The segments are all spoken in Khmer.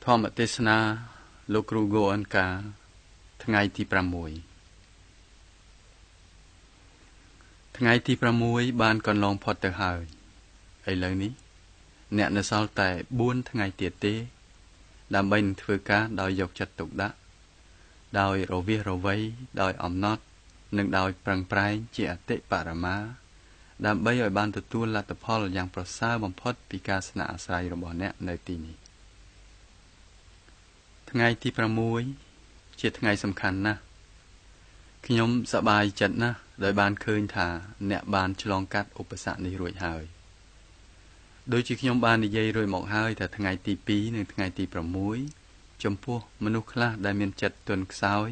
ធម្មទេសនាលោកគ្រូគោអនកាថ្ងៃទី6ថ្ងៃទី6បានកន្លងផុតទៅហើយឥឡូវនេះអ្នកនៅសល់តែ4ថ្ងៃទៀតទេដើម្បីនឹងធ្វើការដោយយកចិត្តទុកដាក់ដោយរវាសរវៃដោយអំណត់និងដោយប្រឹងប្រែងជាអតិបរមាដើម្បីឲ្យបានទទួលលទ្ធផលយ៉ាងប្រសើរបំផុតពីការស្នាក់អាស្រ័យរបស់អ្នកនៅទីនេះថ្ងៃទី6ជាថ្ងៃសំខាន់ណាស់ខ្ញុំសប្បាយចិត្តណាស់ដោយបានឃើញថាអ្នកបានឆ្លងកាត់ឧបសគ្គនេះរួចហើយដូចជាខ្ញុំបាននិយាយរួចមកហើយថាថ្ងៃទី2និងថ្ងៃទី6ចំពោះមនុស្សខ្លះដែលមានចិត្តទន់ខ្សោយ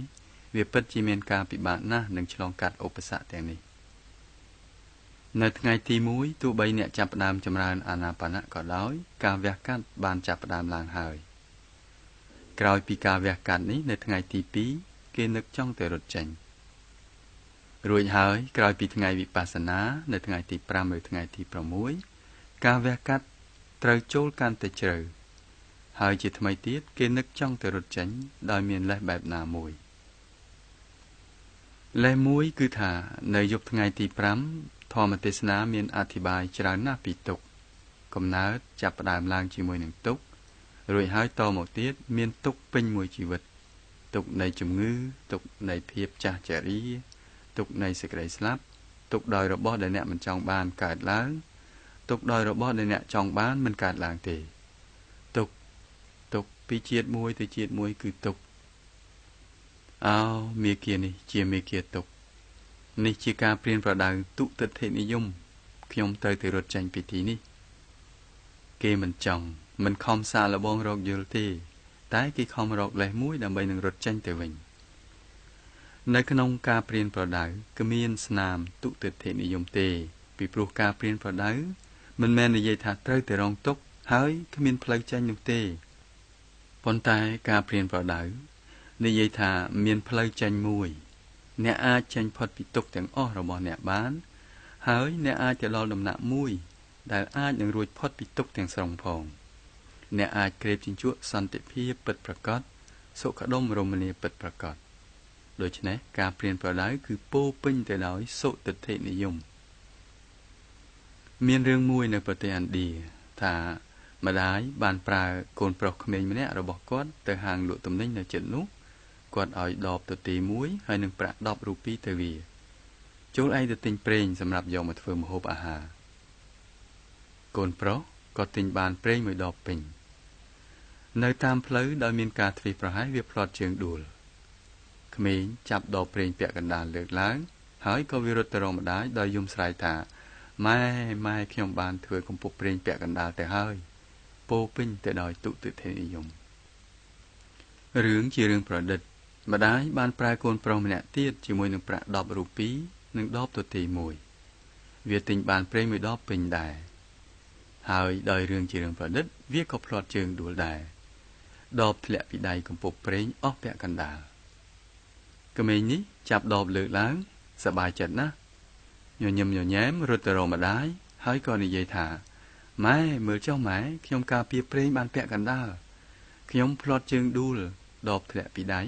វាពិតជាមានការពិបាកណាស់នឹងឆ្លងកាត់ឧបសគ្គទាំងនេះនៅថ្ងៃទី1ទោះបីអ្នកចាប់ផ្ដើមចម្រើនអាណាបាណក៏ដោយការវះកាត់បានចាប់ផ្ដើមឡើងហើយក្រោយពីការវះកាត់នេះនៅថ្ងៃទី2គេនឹកចង់ទៅរត់ចេញរួចហើយក្រោយពីថ្ងៃវិបស្សនានៅថ្ងៃទី5ឬថ្ងៃទី6ការវះកាត់ត្រូវចូលកាន់តែជ្រៅហើយជាថ្មីទៀតគេនឹកចង់ទៅរត់ចេញដោយមានលេសបែបណាមួយលេសមួយគឺថានៅយប់ថ្ងៃទី5ធម្មទេសនាមានអធិប្បាយច្រើនណាស់ពីទុក្ខកំណើតចាប់ផ្ដើមឡើងជាមួយនឹងទុក្ខរួចហើយតមកទៀតមានទុក្ខពេញមួយជីវិតទុក្ខនៃជំងឺទុក្ខនៃភាពចាស់ជរាទុក្ខនៃសេចក្តីស្លាប់ទុក្ខដោយរបស់ដែលអ្នកមិនចង់បានកើតឡើងទុក្ខដោយរបស់ដែលអ្នកចង់បានមិនកើតឡើងទេទុក្ខពីជាតិមួយទៅជាតិមួយគឺទុក្ខមេគានេះជាមេគាទុក្ខនេះជាការព្រានប្រដៅទុទិដ្ឋិនិយមខ្ញុំទៅរត់ចេញពីទីនេះគេមិនចង់មិនខំសាកល្បងរកយល់ទេតែគេខំរកលេសមួយដើម្បីនឹងរត់ចេញទៅវិញនៅក្នុងការព្រានប្រដៅគ្មានស្នាមទុទិដ្ឋិនិយមទេពីព្រោះការព្រានប្រដៅមិនមែននិយាយថាត្រូវទៅរងទុក្ខហើយគ្មានផ្លូវចេញនោះទេប៉ុន្តែការព្រានប្រដៅនិយាយថាមានផ្លូវចេញមួយអ្នកអាចចេញផុតពីទុក្ខទាំងអស់របស់អ្នកបានហើយអ្នកអាចទៅដល់ដំណាក់មួយដែលអាចនឹងរួចផុតពីទុក្ខទាំងស្រុងផងអ្នកអាចក្រេបជញ្ជក់សន្តិភាពពិតប្រាកដសុខដុមរមនាពិតប្រាកដដូច្នេះការព្រានប្រដៅគឺពោពេញទៅដោយសុទិដ្ឋិនិយមមានរឿងមួយនៅប្រទេសឥណ្ឌាថាម្ដាយបានប្រើកូនប្រុសក្មេងម្នាក់របស់គាត់ទៅហាងលក់ទំនិញនៅជិតនោះគាត់ឲ្យដបទទេមួយហើយនឹងប្រាក់10រូពីទៅវាចូលឯងទៅទិញប្រេងសម្រាប់យកមកធ្វើម្ហូបអាហារកូនប្រុសក៏ទិញបានប្រេងមួយដបពេញនៅតាមផ្លូវដោយមានការធ្វេសប្រហែសវាផ្លាត់ជើងដួលក្មេងចាប់ដបប្រេងពាក់កណ្ដាលលើកឡើងហើយក៏វារត់ទៅរកម្ដាយដោយយំស្រែកថាម៉ែខ្ញុំបានធ្វើកំពប់ប្រេងពាក់កណ្ដាលទៅហើយពោពេញទៅដោយទុទិដ្ឋិនិយមរឿងជារឿងប្រឌិតម្ដាយបានប្រើកូនប្រុសម្នាក់ទៀតជាមួយនឹងប្រាក់10រូពីនិងដបទទេមួយវាទិញបានប្រេងមួយដបពេញដែរហើយដោយរឿងជារឿងប្រឌិតវាក៏ផ្លាត់ជើងដួលដែរដបធ្លាក់ពីដៃកំពប់ប្រេងអស់ពាក់កណ្ដាលក្មេងនេះចាប់ដបលើកឡើងសប្បាយចិត្តណាស់ញញឹមញញែមរត់ទៅរកម្ដាយហើយក៏និយាយថាម៉ែមើលចុះម៉ែខ្ញុំការពារប្រេងបានពាក់កណ្ដាលខ្ញុំផ្លាត់ជើងដួលដបធ្លាក់ពីដៃ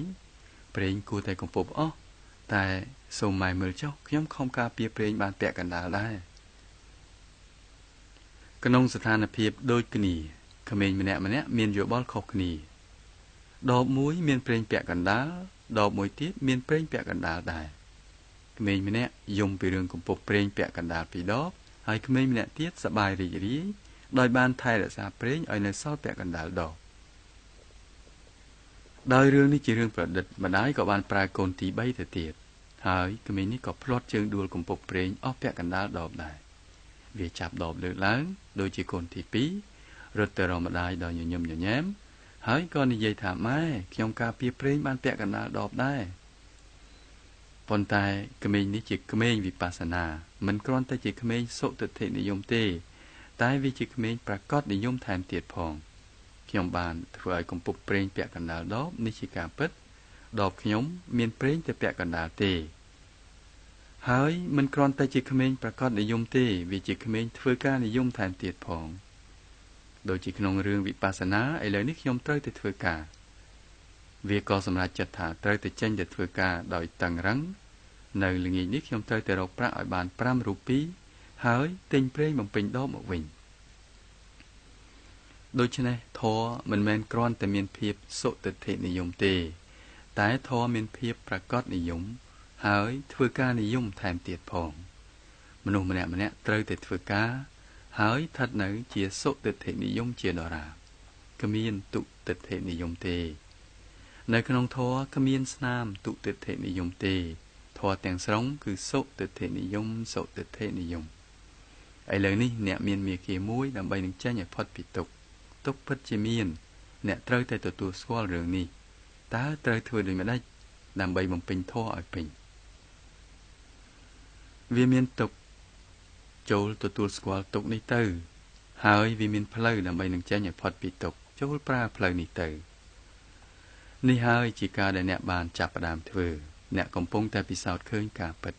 ប្រេងគួរតែកំពប់អស់តែសូមម៉ែមើលចុះខ្ញុំខំការពារប្រេងបានពាក់កណ្ដាលដែរក្នុងស្ថានភាពដូចគ្នាក្មេងម្នាក់មានយោបល់ខុសគ្នាដបមួយមានប្រេងពាក់កណ្ដាលដបមួយទៀតមានប្រេងពាក់កណ្ដាលដែរក្មេងម្នាក់យំពីរឿងកំពប់ប្រេងពាក់កណ្ដាលពីរដបហើយក្មេងម្នាក់ទៀតសប្បាយរីករាយដោយបានថែរក្សាប្រេងឲ្យនៅសល់ពាក់កណ្ដាលដបដោយរឿងនេះជារឿងប្រឌិតម្ដាយក៏បានប្រើកូនទី3ទៅទៀតហើយក្មេងនេះក៏ផ្លាត់ជើងដួលកំពប់ប្រេងអស់ពាក់កណ្ដាលដបដែរវាចាប់ដបលើកឡើងដូចជាកូនទី2រត់ទៅរកម្ដាយដោយញញឹមញញែមហើយក៏និយាយថាម៉ែខ្ញុំការពារប្រេងបានពាក់កណ្ដាលដបដែរប៉ុន្តែក្មេងនេះជាក្មេងវិបស្សនាមិនគ្រាន់តែជាក្មេងសុទិដ្ឋិនិយមទេតែវាជាក្មេងប្រាកដនិយមថែមទៀតផងខ្ញុំបានធ្វើឲ្យកំពប់ប្រេងពាក់កណ្ដាលដបនេះជាការពិតដបខ្ញុំមានប្រេងតែពាក់កណ្ដាលទេហើយមិនគ្រាន់តែជាក្មេងប្រាកដនិយមទេវាជាក្មេងធ្វើការនិយមថែមទៀតផង ដោយជាក្នុងរឿងវិបស្សនាឥឡូវនេះខ្ញុំត្រូវទៅធ្វើការវាក៏សម្រាប់ចិត្តថាត្រូវទៅចេញទៅធ្វើការដោយតឹងរឹងនៅល្ងាចនេះខ្ញុំត្រូវទៅរកប្រាក់ឲ្យបាន5រូពីហើយទិញប្រេងបំពេញដបមកវិញដូច្នេះធម៌មិនមែនគ្រាន់តែមានភាពសុទិដ្ឋិនិយមទេតែធម៌មានភាពប្រកបនិយមហើយធ្វើការនិយមថែមទៀតផងមនុស្សម្នាក់ត្រូវតែធ្វើការហើយស្ថិតនៅជាសុទិដ្ឋិនិយមជាដរាបគ្មានទុទិដ្ឋិនិយមទេនៅក្នុងធម៌គ្មានស្នាមទុទិដ្ឋិនិយមទេធម៌ទាំងស្រុងគឺសុទិដ្ឋិនិយមសុទិដ្ឋិនិយមឥឡូវនេះអ្នកមានមាគ៌ាមួយដើម្បីនឹងចេញឲ្យផុតពីទុក្ខពិតជាមានអ្នកត្រូវតែទទួលស្គាល់រឿងនេះតើត្រូវធ្វើដូចម្តេចដើម្បីបំពេញធម៌ឲ្យពេញវាមានទុក្ខចូលទទួលស្គាល់ទុក្ខនេះទៅហើយវាមានផ្លូវដើម្បីនឹងចេញឲ្យផុតពីទុក្ខចូលប្រើផ្លូវនេះទៅនេះហើយជាការដែលអ្នកបានចាប់ផ្ដើមធ្វើអ្នកកំពុងតែពិសោធន៍ឃើញការពិត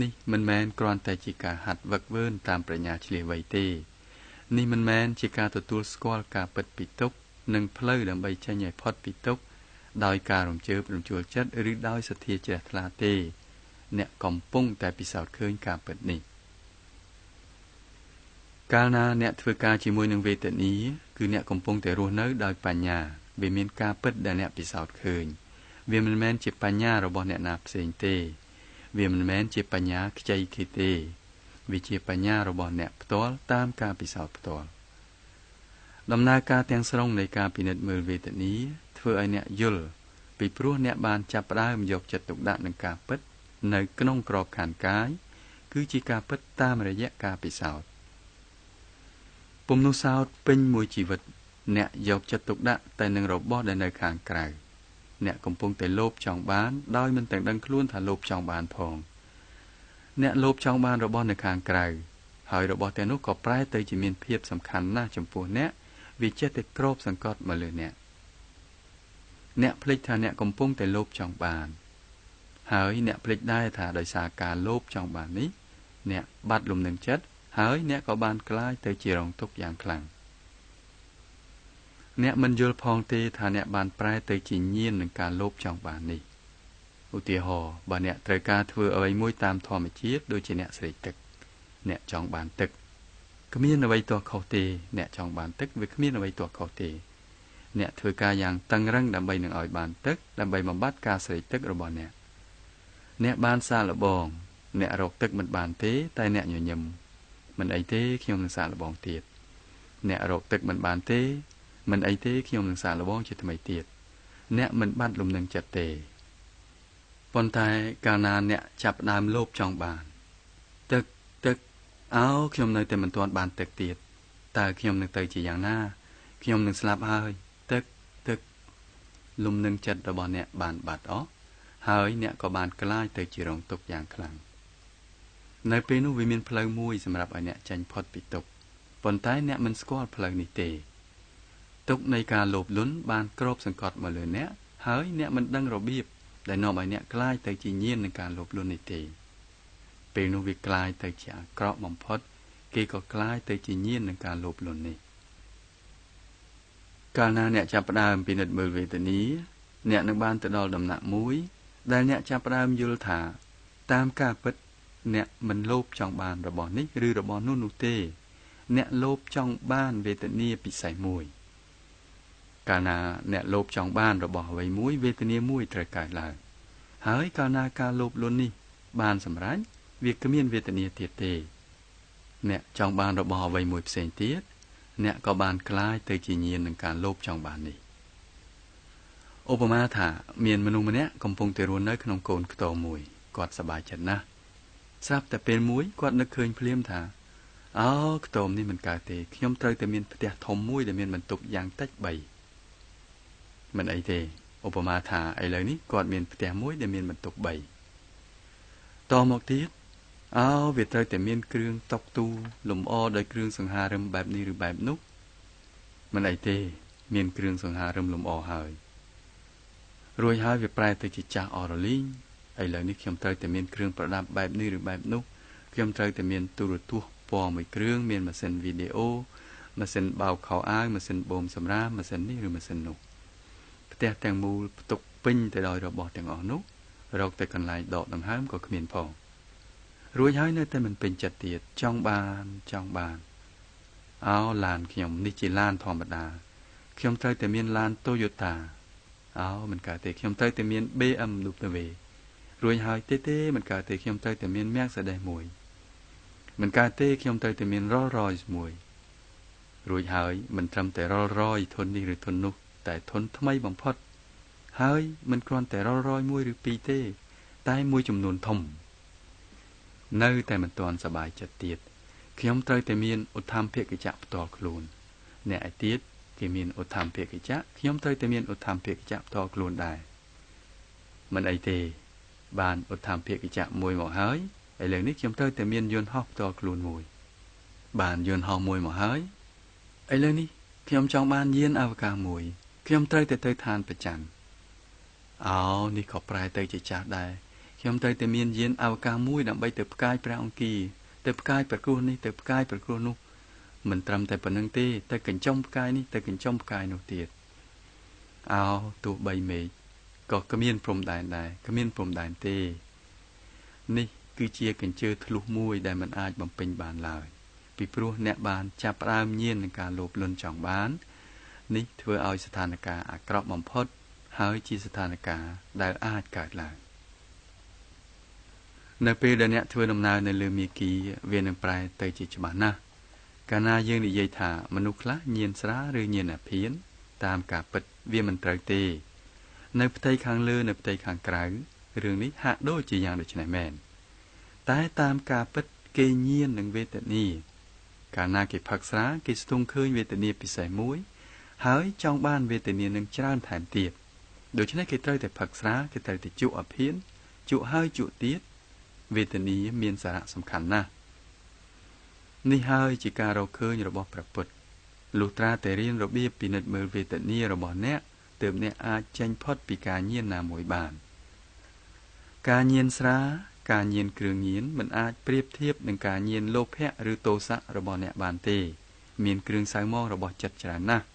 នេះមិនមែនគ្រាន់តែជាការហាត់វឹកវើតាមប្រាជ្ញាឆ្លៀសវៃទេនេះមិនមែនជាការទទួលស្គាល់ការពិតពីទុក្ខនិងផ្លូវដើម្បីចេញឲ្យផុតពីទុក្ខដោយការរំជើបរំជួលចិត្តឬដោយសទ្ធាជ្រះថ្លាទេអ្នកកំពុងតែពិសោធន៍ឃើញការពិតនេះកាលណាអ្នកធ្វើការជាមួយនឹងវេទនាគឺអ្នកកំពុងតែរស់នៅដោយបញ្ញាវាមានការពិតដែលអ្នកពិសោធន៍ឃើញវាមិនមែនជាបញ្ញារបស់អ្នកណាផ្សេងទេវាមិនមែនជាបញ្ញាខ្ចីគេទេវាជាបញ្ញារបស់អ្នកផ្ទាល់តាមការពិសោធន៍ផ្ទាល់ដំណើរការទាំងស្រុងនៃការពិនិត្យមើលវេទនាធ្វើឲ្យអ្នកយល់ពីព្រោះអ្នកបានចាប់ផ្ដើមយកចិត្តទុកដាក់នឹងការពិតនៅក្នុងក្របខ័ណ្ឌកាយគឺជាការពិតតាមរយៈការពិសោធន៍ពុំនោះសោតពេញមួយជីវិតអ្នកយកចិត្តទុកដាក់តែនឹងរបស់ដែលនៅខាងក្រៅអ្នកកំពុងតែលោភចង់បានដោយមិនទាំងដឹងខ្លួនថាលោភចង់បានផងអ្នកលោភចង់បានរបស់នៅខាងក្រៅហើយរបស់ទាំងនោះក៏ប្រែទៅជាមានភាពសំខាន់ណាស់ចំពោះអ្នកវាចេះតែគ្របសង្កត់មកលើអ្នកភ្លេចថាអ្នកកំពុងតែលោភចង់បានហើយអ្នកភ្លេចដែរថាដោយសារការលោភចង់បាននេះអ្នកបាត់លំនឹងចិត្តហើយអ្នកក៏បានក្លាយទៅជារងទុក្ខយ៉ាងខ្លាំងអ្នកមិនយល់ផងទេថាអ្នកបានប្រែទៅជាញៀននឹងការលោភចង់បាននេះឧទាហរណ៍បើអ្នកត្រូវការធ្វើអ្វីមួយតាមធម្មជាតិដូចជាអ្នកស្រេកទឹកអ្នកចង់បានទឹកគ្មានអ្វីទាស់ខុសទេអ្នកចង់បានទឹកវាគ្មានអ្វីទាស់ខុសទេអ្នកធ្វើការយ៉ាងតឹងរឹងដើម្បីនឹងឲ្យបានទឹកដើម្បីបំបត្តិការស្រេកទឹករបស់អ្នកបានសាកល្បងអ្នករកទឹកមិនបានទេតែអ្នកញញឹមមិនអីទេខ្ញុំនឹងសាកល្បងទៀតអ្នករកទឹកមិនបានទេមិនអីទេខ្ញុំនឹងសាកល្បងជាថ្មីទៀតអ្នកមិនបាត់លំនឹងចិត្តទេប៉ុន្តែកាលណាអ្នកចាប់ដើមលោភចង់បានទឹកខ្ញុំនៅតែមិនទាន់បានទឹកទៀតតើខ្ញុំនឹងទៅជាយ៉ាងណាខ្ញុំនឹងស្លាប់ហើយទឹកលំនឹងចិត្តរបស់អ្នកបានបាត់អស់ហើយអ្នកក៏បានក្លាយទៅជារងទុក្ខយ៉ាងខ្លាំងនៅពេលនោះវាមានផ្លូវមួយសម្រាប់ឲ្យអ្នកចេញផុតពីទុក្ខប៉ុន្តែអ្នកមិនស្គាល់ផ្លូវនេះទេទុក្ខនៃការលោភលន់បានគ្របសង្កត់មកលើអ្នកហើយអ្នកមិនដឹងរបៀបដែលនាំឲ្យអ្នកក្លាយទៅជាញៀននឹងការលោភលន់នេះទេពេលនោះវាក្លាយទៅជាអាក្រក់បំផុតគេក៏ក្លាយទៅជាញៀននឹងការលោភលន់នេះកាលណាអ្នកចាប់ផ្ដើមពិនិត្យមើលវេទនាអ្នកនឹងបានទៅដល់ដំណាក់មួយដែលអ្នកចាប់ផ្ដើមយល់ថាតាមការពិតអ្នកមិនលោភចង់បានរបស់នេះឬរបស់នោះទេអ្នកលោភចង់បានវេទនាពិសេសមួយកាលណាអ្នកលោភចង់បានរបស់អ្វីមួយវេទនាមួយត្រូវកើតឡើងហើយកាលណាការលោភលន់នេះបានសម្រេចវាគ្មានវេទនាទៀតទេអ្នកចង់បានរបស់អ្វីមួយផ្សេងទៀតអ្នកក៏បានក្លាយទៅជាញៀននឹងការលោភចង់បាននេះឧបមាថាមានមនុស្សម្នាក់កំពុងតែរស់នៅក្នុងកូនខ្ទមមួយគាត់សប្បាយចិត្តណាស់ស្រាប់តែពេលមួយគាត់នឹកឃើញភ្លាមថាខ្ទមនេះមិនកើតទេខ្ញុំត្រូវតែមានផ្ទះធំមួយដែលមានបន្ទប់យ៉ាងតិច3មិនអីទេឧបមាថាឥឡូវនេះគាត់មានផ្ទះមួយដែលមានបន្ទប់3តមកទៀតវាត្រូវតែមានគ្រឿងតុបទូលម្អដោយគ្រឿងសង្ហារឹមបែបនេះឬបែបនោះមិនអីទេមានគ្រឿងសង្ហារឹមលម្អហើយរួចហើយវាប្រែទៅជាចាស់អរលីងឥឡូវនេះខ្ញុំត្រូវតែមានគ្រឿងប្រដាប់បែបនេះឬបែបនោះខ្ញុំត្រូវតែមានទូរទស្សន៍ពណ៌មួយគ្រឿងមានម៉ាស៊ីនវីដេអូ ម៉ាស៊ីនបោកខោអាវម៉ាស៊ីនបូមសម្រាមម៉ាស៊ីននេះឬម៉ាស៊ីននោះផ្ទះទាំងមូលផ្ទុកពេញទៅដោយរបស់ទាំងអស់នោះរកតែកន្លែងដកដង្ហើមក៏គ្មានផងរួចហើយនៅតែមិនពេញចិត្តទៀតចង់បានអោឡានខ្ញុំនេះជាឡានធម្មតាខ្ញុំត្រូវតែមានឡាន Toyota អោមិនកើតទេខ្ញុំត្រូវតែមាន BMW រួចហើយទេមិនកើតទេខ្ញុំត្រូវតែមាន Mercedes មួយមិនកើតទេខ្ញុំត្រូវតែមាន Rolls Royce មួយរួចហើយមិនត្រឹមតែ Rolls Royce ធន់នេះឬធន់នោះតែធន់ថ្មីបំផុតហើយមិនគ្រាន់តែ Rolls Royce មួយឬពីរទេតែមួយចំនួនធំនៅតែមិនទាន់សប្បាយចិត្តទៀតខ្ញុំត្រូវតែមានឧទ្ធម្ភាគចក្រផ្ទាល់ខ្លួនអ្នកឯទៀតគេមានឧទ្ធម្ភាគចក្រខ្ញុំត្រូវតែមានឧទ្ធម្ភាគចក្រផ្ទាល់ខ្លួនដែរមិនអីទេបានឧទ្ធម្ភាគចក្រមួយមកហើយឥឡូវនេះខ្ញុំត្រូវតែមានយន្តហោះផ្ទាល់ខ្លួនមួយបានយន្តហោះមួយមកហើយឥឡូវនេះខ្ញុំចង់បានយានអវកាសមួយខ្ញុំត្រូវតែទៅឋានព្រះច័ន្ទអោនេះក៏ប្រែទៅជាចាស់ដែរខ្ញុំត្រូវតែមានយានអវកាសមួយដើម្បីទៅផ្កាយព្រះអង្គាទៅផ្កាយប្រគ្រោះនេះទៅផ្កាយប្រគ្រោះនោះមិនត្រឹមតែប៉ុណ្្នឹងទេទៅកញ្ចុំផ្កាយនេះទៅកញ្ចុំផ្កាយនោះទៀតអោទោះបីមេឃក៏គ្មានព្រំដែនដែរគ្មានព្រំដែនទេនេះគឺជាកញ្ជើធ្លុះមួយដែលមិនអាចបំពេញបានឡើយពីព្រោះអ្នកបានចាប់ផ្ដើមញៀននឹងការលោភលន់ចង់បាននេះធ្វើឲ្យស្ថានភាពអាក្រក់បំផុតហើយជាស្ថានភាពដែលអាចកើតឡើងនៅពេលដែលអ្នកធ្វើដំណើរនៅលើមាគ៌ាវានឹងប្រែទៅជាច្បាស់ណាស់កាលណាយើងនិយាយថាមនុស្សខ្លះញៀនស្រាឬញៀនអាភៀនតាមការពិតវាមិនត្រូវទេនៅផ្ទៃខាងលើនៅផ្ទៃខាងក្រៅរឿងនេះហាក់ដូចជាយ៉ាងដូចនេះមែនតែតាមការពិតគេញៀននឹងវេទនាកាលណាគេផឹកស្រាគេស្ទង់ឃើញវេទនាពិសេសមួយហើយចង់បានវេទនានឹងច្រើនថែមទៀតដូច្នេះគេត្រូវតែផឹកស្រាគេត្រូវតែជក់អាភៀនជក់ហើយជក់ទៀតវេទនាមានសារៈសំខាន់ណាស់នេះហើយជាការរកឃើញរបស់ព្រះពុទ្ធលុះត្រាតែរៀនរបៀបពិនិត្យមើលវេទនារបស់អ្នកទើបអ្នកអាចចេញផុតពីការញៀនណាមួយបានការញៀនស្រាការញៀនគ្រឿងញៀនមិនអាចប្រៀបធៀបនឹងការញៀនលោភៈឬទោសៈរបស់អ្នកបានទេមានគ្រឿងសៅហ្មងរបស់ចិត្តច្រើនណាស់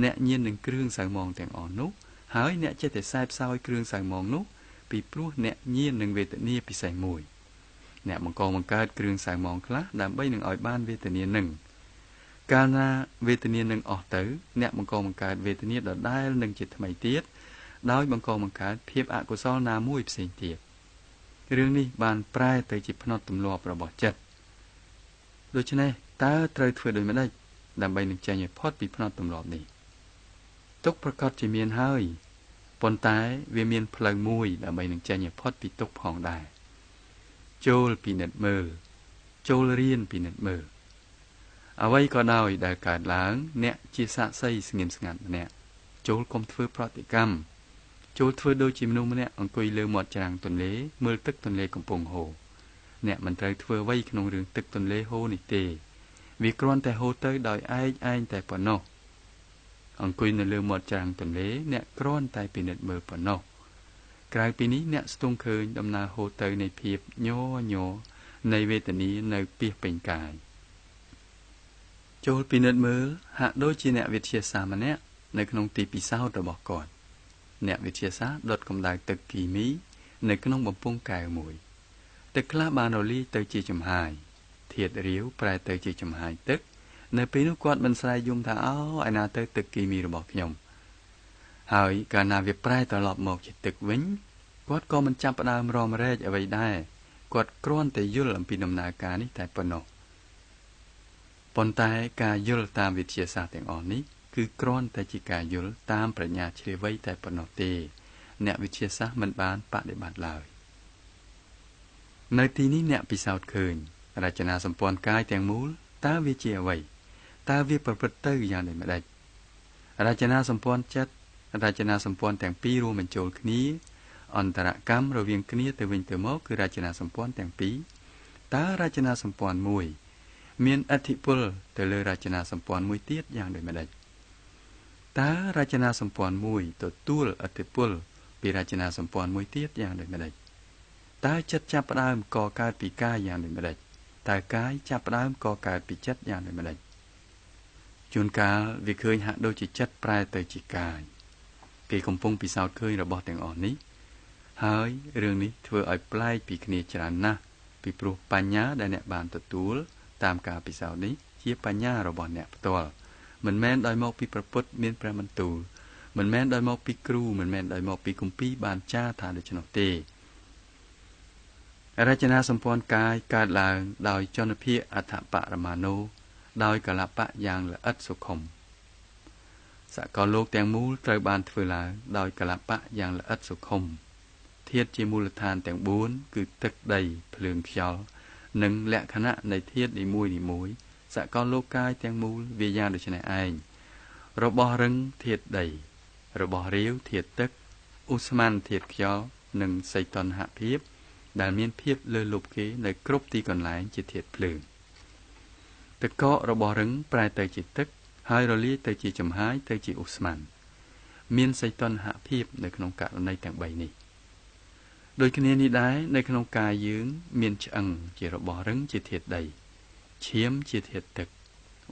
អ្នកញៀននឹងគ្រឿងសៅហ្មងទាំងអស់នោះហើយអ្នកចេះតែសែបសោយគ្រឿងសៅហ្មងនោះពីព្រោះអ្នកញៀននឹងវេទនាពិសេសមួយអ្នកបង្កើតគ្រឿងសៅហ្មងខ្លះដើម្បីនឹងឲ្យបានវេទនានឹងកាលណាវេទនានឹងអស់ទៅអ្នកបង្កើតវេទនាដដែលនឹងជាថ្មីទៀតដោយបង្កើតភាពអកុសលណាមួយផ្សេងទៀតរឿងនេះបានប្រែទៅជាផ្នត់ទម្លាប់របស់ចិត្តដូច្នេះតើត្រូវធ្វើដូចម្តេចដើម្បីនឹងចេញឲ្យផុតពីផ្នត់ទម្លាប់នេះទុកប្រកាសជាមានហើយប៉ុន្តែវាមានផ្លូវមួយដើម្បីនឹងចេញឲ្យផុតពីទុកផងដែរចូលពិនិត្យមើលចូលរៀនពិនិត្យមើលអ្វីក៏ដោយដែលកើតឡើងអ្នកជាសាក្សីស្ងៀមស្ងាត់ម្នាក់ចូលកុំធ្វើប្រតិកម្មចូលធ្វើដូចជាមនុស្សម្នាក់អង្គុយលើមាត់ច្រាំងទន្លេមើលទឹកទន្លេកំពុងហូរអ្នកមិនត្រូវធ្វើអ្វីក្នុងរឿងទឹកទន្លេហូរនេះទេវាគ្រាន់តែហូរទៅដោយឯងតែប៉ុណ្ណោះអង្គុយនៅលើមាត់ច្រាំងទន្លេអ្នកគ្រាន់តែពិនិត្យមើលប៉ុណ្ណោះក្រៅពីនេះអ្នកស្ទង់ឃើញដំណើរហូរទៅនៃភាពញ័រនៃវេទនានៅពាសពេញកាយចូលពិនិត្យមើលហាក់ដូចជាអ្នកវិទ្យាសាស្ត្រម្នាក់នៅក្នុងទីពិសោធន៍របស់គាត់អ្នកវិទ្យាសាស្ត្រដុតកម្ដៅទឹកគីមីនៅក្នុងបំពង់កែវមួយទឹកខ្លះបានរលាយទៅជាចំហាយធាតុរាវប្រែទៅជាចំហាយទឹកនៅពេលនោះគាត់មិនស្រែកយំថាអូឯណាទៅទឹកគីមីរបស់ខ្ញុំហើយកាលណាវាប្រែត្រឡប់មកជាទឹកវិញគាត់ក៏មិនចាប់ផ្ដើមរំរែកអ្វីដែរគាត់គ្រាន់តែយល់អំពីដំណើរការនេះតែប៉ុណ្ណោះប៉ុន្តែការយល់តាមវិទ្យាសាស្ត្រទាំងអស់នេះគឺគ្រាន់តែជាការយល់តាមប្រាជ្ញាជ្រាលវៃតែប៉ុណ្ណោះទេអ្នកវិទ្យាសាស្ត្រមិនបានបដិបត្តិឡើយនៅទីនេះអ្នកពិសោធន៍ឃើញរចនាសម្ព័ន្ធកាយទាំងមូលតើវាជាអ្វីតើវាប្រព្រឹត្តទៅយ៉ាងដូចម្តេចរចនាសម្ព័ន្ធចិត្តរចនាសម្ព័ន្ធទាំងពីររួមបញ្ចូលគ្នាអន្តរកម្មរវាងគ្នាទៅវិញទៅមកគឺរចនាសម្ព័ន្ធទាំងពីរតើរចនាសម្ព័ន្ធមួយមានឥទ្ធិពលទៅលើរចនាសម្ព័ន្ធមួយទៀតយ៉ាងដូចម្តេចតើរចនាសម្ព័ន្ធមួយទទួលឥទ្ធិពលពីរចនាសម្ព័ន្ធមួយទៀតយ៉ាងដូចម្តេចតើចិត្តចាប់ផ្ដើមកកើតពីកាយយ៉ាងដូចម្តេចតើកាយចាប់ផ្ដើមកកើតពីចិត្តយ៉ាងដូចម្តេច ជួនកាលវាឃើញហាក់ដូចជាចិត្តប្រែទៅជាកាយគេកំពុងពិសោធន៍ឃើញរបស់ទាំងអស់នេះហើយរឿងនេះធ្វើឲ្យប្លែកពីគ្នាច្រើនណាស់ពីព្រោះបញ្ញាដែលអ្នកបានទទួលតាមការពិសោធន៍នេះជាបញ្ញារបស់អ្នកផ្ទាល់មិនមែនដោយមកពីព្រះពុទ្ធមានព្រះបន្ទូលមិនមែនដោយមកពីគ្រូមិនមែនដោយមកពីគម្ពីរបានចារថាដូច្នោះទេរចនាសម្ព័ន្ធកាយកើតឡើងដោយចនភាគអដ្ឋបរមាណូដោយកលបៈយ៉ាងល្អិតសុខុមសកលលោកទាំងមូលត្រូវបានធ្វើឡើងដោយកលបៈយ៉ាងល្អិតសុខុមធាតុជាមូលដ្ឋានទាំង4គឺទឹកដីភ្លើងខ្យល់និងលក្ខណៈនៃធាតុនីមួយៗសកលលោកកាយទាំងមូលវាយ៉ាងដូចនេះឯងរបស់រឹងធាតុដីរបស់រាវធាតុទឹកឧស្ម័នធាតុខ្យល់និងសីតុណ្ហភាពដែលមានភាពលើលប់គេនៅគ្រប់ទីកន្លែងជាធាតុភ្លើងទឹកកករបស់រឹងប្រែទៅជាទឹកហើយរលាយទៅជាចំហាយទៅជាឧស្ម័នមានសីតុណ្ហភាពនៅក្នុងករណីទាំង3នេះដូចគ្នានេះដែរនៅក្នុងកាយយើងមានឆ្អឹងជារបស់រឹងជាធាតុដីឈាមជាធាតុទឹក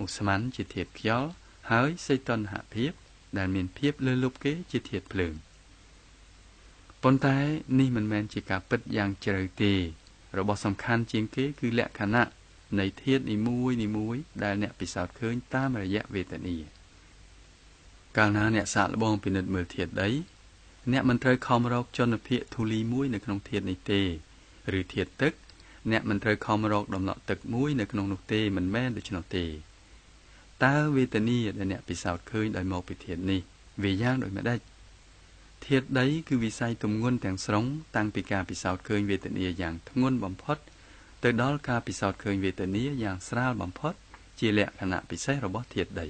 ឧស្ម័នជាធាតុខ្យល់ហើយសីតុណ្ហភាពដែលមានភាពលើលប់គេជាធាតុភ្លើងប៉ុន្តែនេះមិនមែនជាការពិតយ៉ាងជ្រៅទេរបស់សំខាន់ជាងគេគឺលក្ខណៈនៃធាតុនីមួយដែលអ្នកពិសោធន៍ឃើញតាមរយៈវេទនាកាលណាអ្នកសាកល្បងពិនិត្យមើលធាតុដីអ្នកមិនត្រូវខំរកចនភាគធូលីមួយនៅក្នុងធាតុនេះទេឬធាតុទឹកអ្នកមិនត្រូវខំរកដំណក់ទឹកមួយនៅក្នុងនោះទេមិនមែនដូច្នោះទេតើវេទនាដែលអ្នកពិសោធន៍ឃើញដោយមកពីធាតុនេះវាយ៉ាងដូចម្ដេចធាតុដីគឺវិស័យទម្ងន់ទាំងស្រុងតាំងពីការពិសោធន៍ឃើញវេទនាយ៉ាងធ្ងន់បំផុតទៅដល់ការពិសោធន៍ឃើញវេទនាយ៉ាងស្រាលបំផុតជាលក្ខណៈពិសេសរបស់ធាតុដី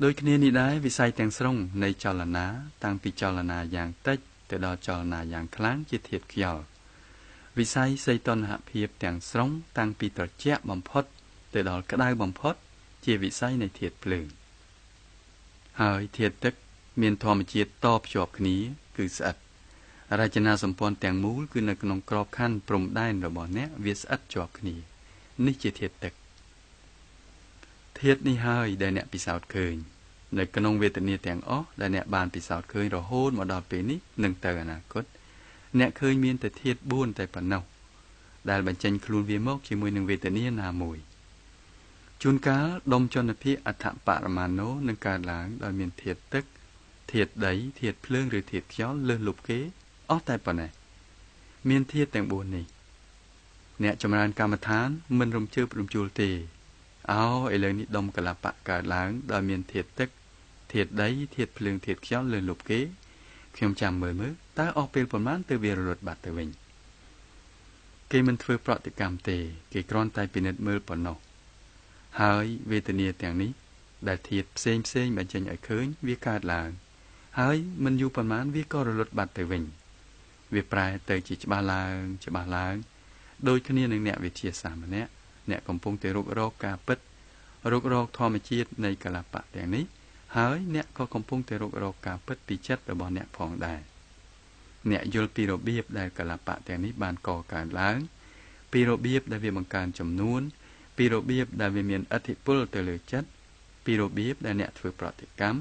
ដូចគ្នានេះដែរវិស័យទាំងស្រុងនៃចលនាតាំងពីចលនាយ៉ាងតិចទៅដល់ចលនាយ៉ាងខ្លាំងជាធាតុខ្យល់វិស័យសីតុណ្ហភាពទាំងស្រុងតាំងពីត្រជាក់បំផុតទៅដល់ក្តៅបំផុតជាវិស័យនៃធាតុភ្លើងហើយធាតុទឹកមានធម្មជាតិតភ្ជាប់គ្នាគឺស្អិតរចនាសម្ព័ន្ធទាំងមូលគឺនៅក្នុងក្របខ័ណ្ឌព្រំដែនរបស់អ្នកវាស្អិតជាប់គ្នានេះជាធាតុទឹកធាតុនេះហើយដែលអ្នកពិសោធន៍ឃើញនៅក្នុងវេទនាទាំងអស់ដែលអ្នកបានពិសោធន៍ឃើញរហូតមកដល់ពេលនេះនិងទៅអនាគតអ្នកឃើញមានតែធាតុ4តែប៉ុណ្ណោះដែលបញ្ចេញខ្លួនវាមកជាមួយនឹងវេទនាណាមួយជួនកាលដុំចនភាគអដ្ឋបរមាណូនឹងកើតឡើងដោយមានធាតុទឹកធាតុដីធាតុភ្លើងឬធាតុខ្យល់លើសលប់គេអស់តែប៉ុណ្ណេះមានធាតុទាំង4នេះអ្នកចម្រើនកម្មដ្ឋានមិនរំជើបរំជួលទេឥឡូវនេះដុំកលបៈកើតឡើងដោយមានធាតុទឹកធាតុដីធាតុភ្លើងធាតុខ្យល់លើសលប់គេខ្ញុំចាំមើលតើអស់ពេលប៉ុន្មានទៅវារលត់បាត់ទៅវិញគេមិនធ្វើប្រតិកម្មទេគេគ្រាន់តែពិនិត្យមើលប៉ុណ្ណោះហើយវេទនាទាំងនេះដែលធាតុផ្សេងបញ្ចេញឲ្យឃើញវាកើតឡើងហើយមិនយូរប៉ុន្មានវាក៏រលត់បាត់ទៅវិញវាប្រែទៅជាច្បាស់ឡើងដូចគ្នានឹងអ្នកវិទ្យាសាស្ត្រម្នាក់អ្នកកំពុងតែរុករកការពិតរុករកធម្មជាតិនៃកលបៈទាំងនេះហើយអ្នកក៏កំពុងតែរុករកការពិតពីចិត្តរបស់អ្នកផងដែរអ្នកយល់ពីរបៀបដែលកលបៈទាំងនេះបានកកើតឡើងពីរបៀបដែលវាបង្កើនចំនួនពីរបៀបដែលវាមានឥទ្ធិពលទៅលើចិត្តពីរបៀបដែលអ្នកធ្វើប្រតិកម្ម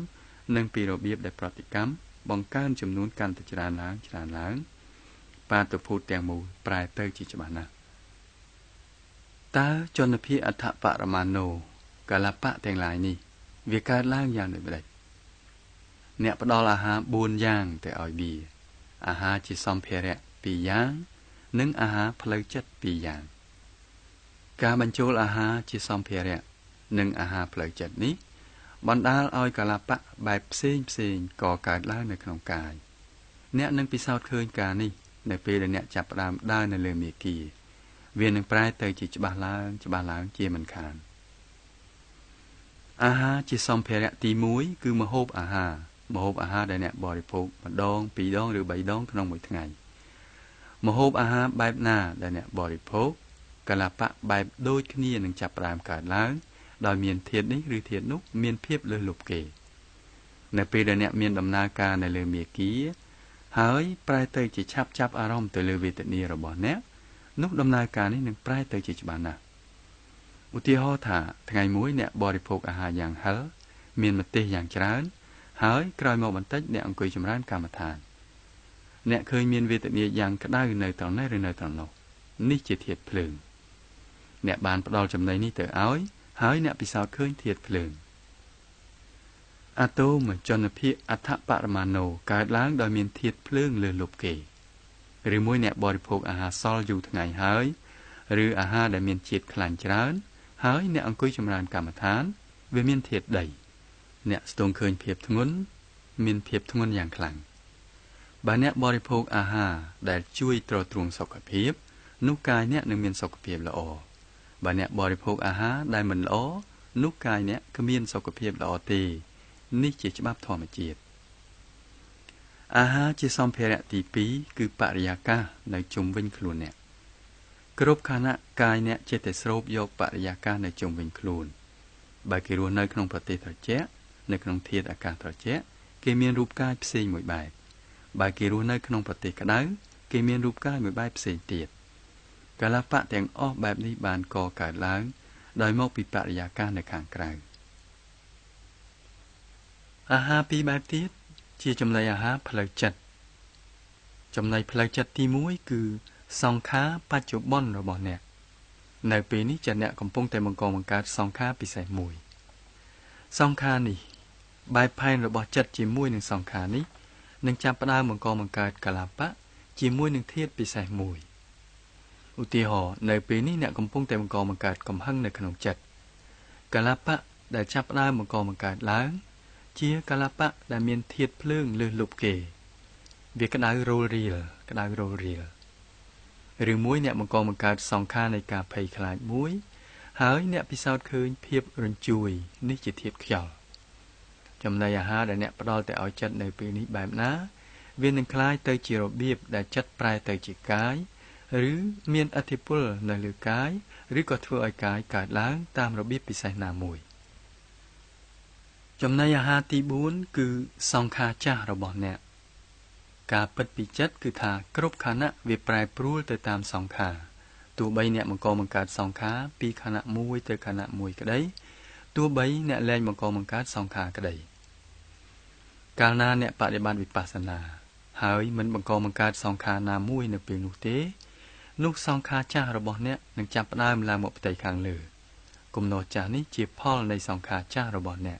និងពីរបៀបដែលប្រតិកម្មបង្កើនចំនួនកាន់តែច្រើនឡើងបាតុភូតទាំងមូលប្រែទៅជាច្បាស់ណាស់តើចនភាគអដ្ឋបរមាណូកលបៈទាំងឡាយនេះវាកើតឡើងយ៉ាងដូចម្ដេចអ្នកផ្ដល់អាហារ4យ៉ាងទៅឲ្យវាអាហារជាសម្ភារៈ2យ៉ាងនិងអាហារផ្លូវចិត្ត2យ៉ាងការបញ្ចូលអាហារជាសម្ភារៈនិងអាហារផ្លូវចិត្តនេះបណ្ដាលឲ្យកលបៈបែបផ្សេងក៏កើតឡើងនៅក្នុងកាយអ្នកនឹងពិសោធន៍ឃើញការនេះនៅពេលដែលអ្នកចាប់ផ្ដើមដើរនៅលើមាគ៌ាវានឹងប្រែទៅជាច្បាស់ឡើងជាមិនខានអាហារជាសម្ភារៈទី1គឺម្ហូបអាហារដែលអ្នកបរិភោគម្ដង2ដងឬ3ដងក្នុងមួយថ្ងៃម្ហូបអាហារបែបណាដែលអ្នកបរិភោគកលបៈបែបដូចគ្នានឹងចាប់ផ្ដើមកើតឡើងដោយមានធាតុនេះឬធាតុនោះមានភាពលើសលប់គេនៅពេលដែលអ្នកមានដំណើរការនៅលើមាគ៌ាហើយប្រែទៅជាចាប់អារម្មណ៍ទៅលើវេទនារបស់អ្នកនោះដំណើរការនេះនឹងប្រែទៅជាច្បាស់ណាស់ ឧទាហរណ៍ថាថ្ងៃមួយអ្នកបរិភោគអាហារយ៉ាងហឹរមានម្ទេសយ៉ាងច្រើនហើយក្រោយមកបន្តិចអ្នកអង្គុយចម្រើនកម្មដ្ឋានអ្នកឃើញមានវេទនាយ៉ាងក្តៅនៅត្រង់នេះឬនៅត្រង់នោះនេះជាធាតុភ្លើងអ្នកបានផ្ដល់ចំណីនេះទៅឲ្យហើយអ្នកពិសោធន៍ឃើញធាតុភ្លើងអាតូមជនភាគអដ្ឋបរមាណូកើតឡើងដោយមានធាតុភ្លើងលើសលប់គេឬមួយអ្នកបរិភោគអាហារសល់យូរថ្ងៃហើយឬអាហារដែលមានជាតិខ្លាញ់ច្រើនហើយអ្នកអង្គុយចម្រើនកម្មដ្ឋានវាមានធាតុដីអ្នកស្ទង់ឃើញភាពធ្ងន់មានភាពធ្ងន់យ៉ាងខ្លាំងបើអ្នកបរិភោគអាហារដែលជួយទ្រទ្រង់សុខភាពនោះកាយអ្នកនឹងមានសុខភាពល្អបើអ្នកបរិភោគអាហារដែលមិនល្អនោះកាយអ្នកគ្មានសុខភាពល្អទេនេះជាច្បាប់ធម្មជាតិអាហារជាសម្ភារៈទី2គឺបរិយាកាសនៅជុំវិញខ្លួនអ្នកគ្រប់ខណៈកាយអ្នកចេះតែស្រូបយកបរិយាកាសនៅជុំវិញខ្លួនបើគេរស់នៅក្នុងប្រទេសត្រជាក់នៅក្នុងធាតុអាកាសត្រជាក់គេមានរូបកាយផ្សេងមួយបែបបើគេរស់នៅក្នុងប្រទេសក្តៅគេមានរូបកាយមួយបែបផ្សេងទៀតកាលបៈទាំងអស់បែបនេះបានកកើតឡើងដោយមកពីបរិយាកាសនៅខាងក្រៅអាហារពីរបែបទៀតជាចំណីអាហារផ្លូវចិត្តចំណីផ្លូវចិត្តទី1គឺសង្ខារបច្ចុប្បន្នរបស់អ្នកនៅពេលនេះចិត្តអ្នកកំពុងតែបង្កបង្កើតសង្ខារពិសេសមួយសង្ខារនេះបែបផែនរបស់ចិត្តជាមួយនឹងសង្ខារនេះនឹងចាប់ផ្ដើមបង្កបង្កើតកាលបៈជាមួយនឹងធាតុពិសេសមួយឧទាហរណ៍នៅពេលនេះអ្នកកំពុងតែបង្កបង្កើតកំហឹងនៅក្នុងចិត្តកាលបៈដែលចាប់ផ្ដើមបង្កបង្កើតឡើងជាកាលបៈដែលមានធាតុភ្លើងលើសលប់គេវាក្តៅរោលរៀលឬមួយអ្នកបង្កបង្កើតសង្ខារនៃការភ័យខ្លាចមួយហើយអ្នកពិសោធន៍ឃើញភាពរញ្ជួយនេះជាធាតុខ្យល់ចំណីអាហារដែលអ្នកផ្ដល់ទៅឲ្យចិត្តនៅពេលនេះបែបណាវានឹងคล้ายទៅជារបៀបដែលចិត្តប្រែទៅជាកាយឬមានឥទ្ធិពលនៅលើកាយឬក៏ធ្វើឲ្យកាយកើតឡើងតាមរបៀបពិសេសណាមួយចំណីអាហារទី4គឺសង្ខារចាស់របស់អ្នកការពិតពីចិត្តគឺថាគ្រប់ខណៈវាប្រែប្រួលទៅតាមសង្ខារទោះបីអ្នកបង្កបង្កើតសង្ខារពីខណៈមួយទៅខណៈមួយក្តីទោះបីអ្នកលែងបង្កបង្កើតសង្ខារក្តីកាលណាអ្នកបដិបត្តិវិបស្សនាហើយមិនបង្កបង្កើតសង្ខារណាមួយនៅពេលនោះទេនោះសង្ខារចាស់របស់អ្នកនឹងចាប់ផ្ដើមឡើងមកផ្ទៃខាងលើគំនរចាស់នេះជាផលនៃសង្ខារចាស់របស់អ្នក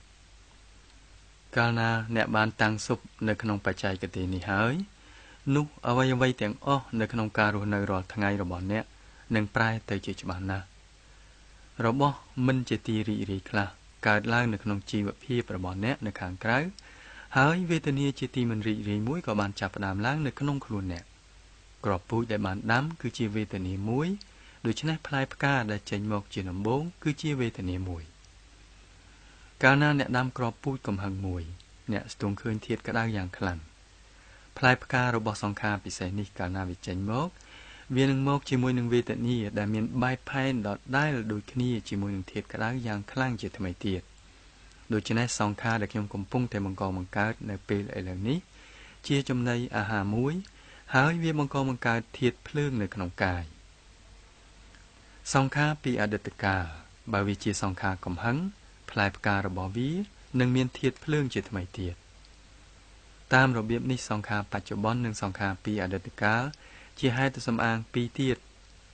កាលណាអ្នកបានតាំងសុបនៅក្នុងបច្ចេកទេសនេះហើយនោះអ្វីៗទាំងអស់នៅក្នុងការរស់នៅរាល់ថ្ងៃរបស់អ្នកនឹងប្រែទៅជាច្បាស់ណាស់របស់មិនជាទីរីករាយខ្លះកើតឡើងនៅក្នុងជីវភាពរបស់អ្នកនៅខាងក្រៅហើយវេទនាជាទីមិនរីករាយមួយក៏បានចាប់ផ្ដើមឡើងនៅក្នុងខ្លួនអ្នកគ្រាប់ពូជដែលបានដាំគឺជាវេទនាមួយដូច្នេះផ្លែផ្កាដែលចេញមកជាដំបូងគឺជាវេទនាមួយកាលណាអ្នកដាំគ្រាប់ពូជកំហឹងមួយអ្នកស្ទង់ឃើញធាតុក្តៅយ៉ាងខ្លាំងផ្លែផ្ការបស់សង្ខារពិសេសនេះកាលណាវាចេញមកវានឹងមកជាមួយនឹងវេទនាដែលមានបែបផែនដដែលដូចគ្នាជាមួយនឹងធាតុក្តៅយ៉ាងខ្លាំងជាថ្មីទៀតដូច្នេះសង្ខារដែលខ្ញុំកំពុងតែបង្កបង្កើតនៅពេលឥឡូវនេះជាចំណីអាហារមួយហើយវាបង្កបង្កើតធាតុភ្លើងនៅក្នុងកាយសង្ខារពីអតីតកាលបើវាជាសង្ខារកំហឹងផ្លែផ្ការបស់វានឹងមានធាតុភ្លើងជាថ្មីទៀតតាមរបៀបនេះសង្ខារបច្ចុប្បន្ននិងសង្ខារពីអតីតកាលជាហេតុសំអាងពីរទៀត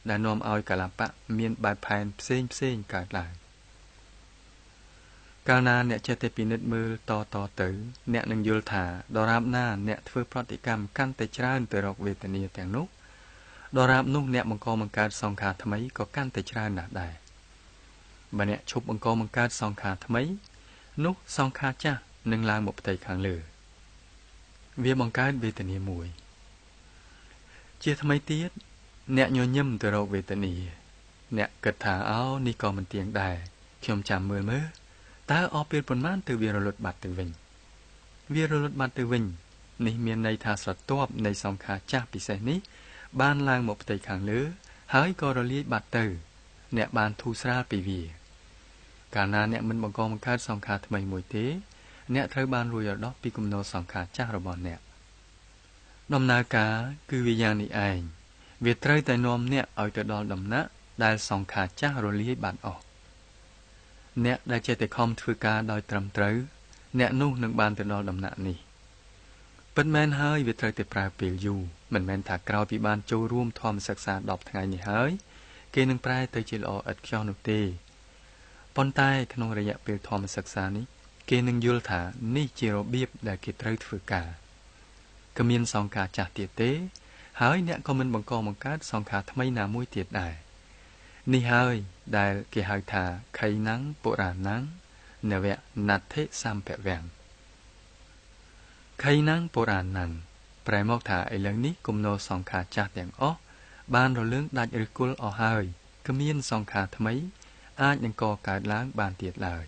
ដែលនាំឲ្យកាលបៈមានបែបផែនផ្សេងកើតឡើងកាលណាអ្នកចេះតែពិនិត្យមើលតទៅអ្នកនឹងយល់ថាដរាបណាអ្នកធ្វើប្រតិកម្មកាន់តែច្រើនទៅរកវេទនាទាំងនោះដរាបនោះអ្នកបង្កបង្កើតសង្ខារថ្មីក៏កាន់តែច្រើនណាស់ដែរបើអ្នកឈប់បង្កបង្កើតសង្ខារថ្មីនោះសង្ខារចាស់នឹងឡើងមកផ្ទៃខាងលើវាបង្កើតវេទនាមួយជាថ្មីទៀតអ្នកញញឹមទៅរកវេទនាអ្នកគិតថានេះក៏មិនទៀងដែរខ្ញុំចាំមើលតើអស់ពេលប៉ុន្មានទៅវារលត់បាត់ទៅវិញនេះមានន័យថាស្រទាប់នៃសង្ខារចាស់ពិសេសនេះបានឡើងមកផ្ទៃខាងលើហើយក៏រលាយបាត់ទៅអ្នកបានធូរស្រាលពីវាកាលណាអ្នកមិនបង្កបង្កើតសង្ខារថ្មីមួយទេអ្នកត្រូវបានរួចរដោះពីគំនរសង្ខារចាស់របស់អ្នកដំណើរការគឺវាយ៉ាងនេះឯងវាត្រូវតែនាំអ្នកឲ្យទៅដល់ដំណាក់ដែលសង្ខារចាស់រលាយបាត់អស់ អ្នកដែលចេះតែខំធ្វើការដោយត្រឹមត្រូវអ្នកនោះនឹងបានទៅដល់ដំណាក់នេះពិតមែនហើយវាត្រូវតែប្រើពេលយូរមិនមែនថាក្រោយពីបានចូលរួមធម្មសិក្សា10ថ្ងៃនេះហើយគេនឹងប្រែទៅជាល្អឥតខ្ចោះនោះទេប៉ុន្តែក្នុងរយៈពេលធម្មសិក្សានេះគេនឹងយល់ថានេះជារបៀបដែលគេត្រូវធ្វើការគ្មានសង្ខារចាស់ទៀតទេហើយអ្នកក៏មិនបង្កបង្កើតសង្ខារថ្មីណាមួយទៀតដែរនេះហើយដែលគេហៅថាខៃណាំងបុរាណังនវៈណដ្ឋិសម្ភវੰខៃណាំងបុរាណังប្រែមកថាឥឡូវនេះគំនរសង្ខារចាស់ទាំងអស់បានរលើងដាច់ឫសគល់អស់ហើយគ្មានសង្ខារថ្មីអាចនឹងកកើតឡើងបានទៀតឡើយ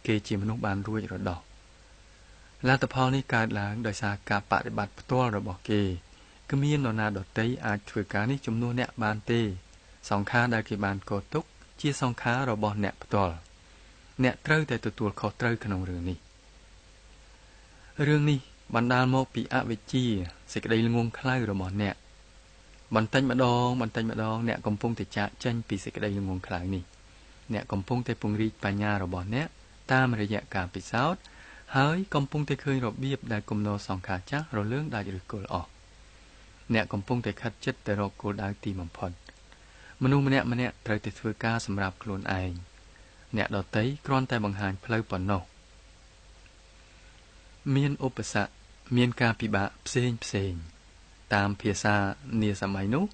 គេជាមនុស្សបានរួចរដោះលទ្ធផលនេះកើតឡើងដោយសារការបដិបត្តិផ្ទាល់របស់គេគ្មាននរណាដទៃអាចធ្វើការនេះជំនួសអ្នកបានទេសង្ខារដែលគេបានកត់ទុកជាសង្ខាររបស់អ្នកផ្ទាល់អ្នកត្រូវតែទទួលខុសត្រូវក្នុងរឿងនេះបណ្ដាលមកពីអវិជ្ជាសេចក្តីល្ងង់ខ្លៅរបស់អ្នកបន្តិចម្ដងអ្នកកំពុងតែចាកចេញពីសេចក្តីល្ងង់ខ្លៅនេះអ្នកកំពុងតែពង្រីកបញ្ញារបស់អ្នកតាមរយៈការពិសោធន៍ហើយកំពុងតែឃើញរបៀបដែលគំនរសង្ខារចាស់រលើងដាច់ឫសគល់អស់អ្នកកំពុងតែខិតជិតទៅរកគោលដៅទីបំផុតមនុស្សម្នាក់ត្រូវតែធ្វើការសម្រាប់ខ្លួនឯងអ្នកដទៃគ្រាន់តែបង្ហាញផ្លូវប៉ុណ្ណោះមានឧបសគ្គមានការពិបាកផ្សេងតាមភាសានាសម័យនោះ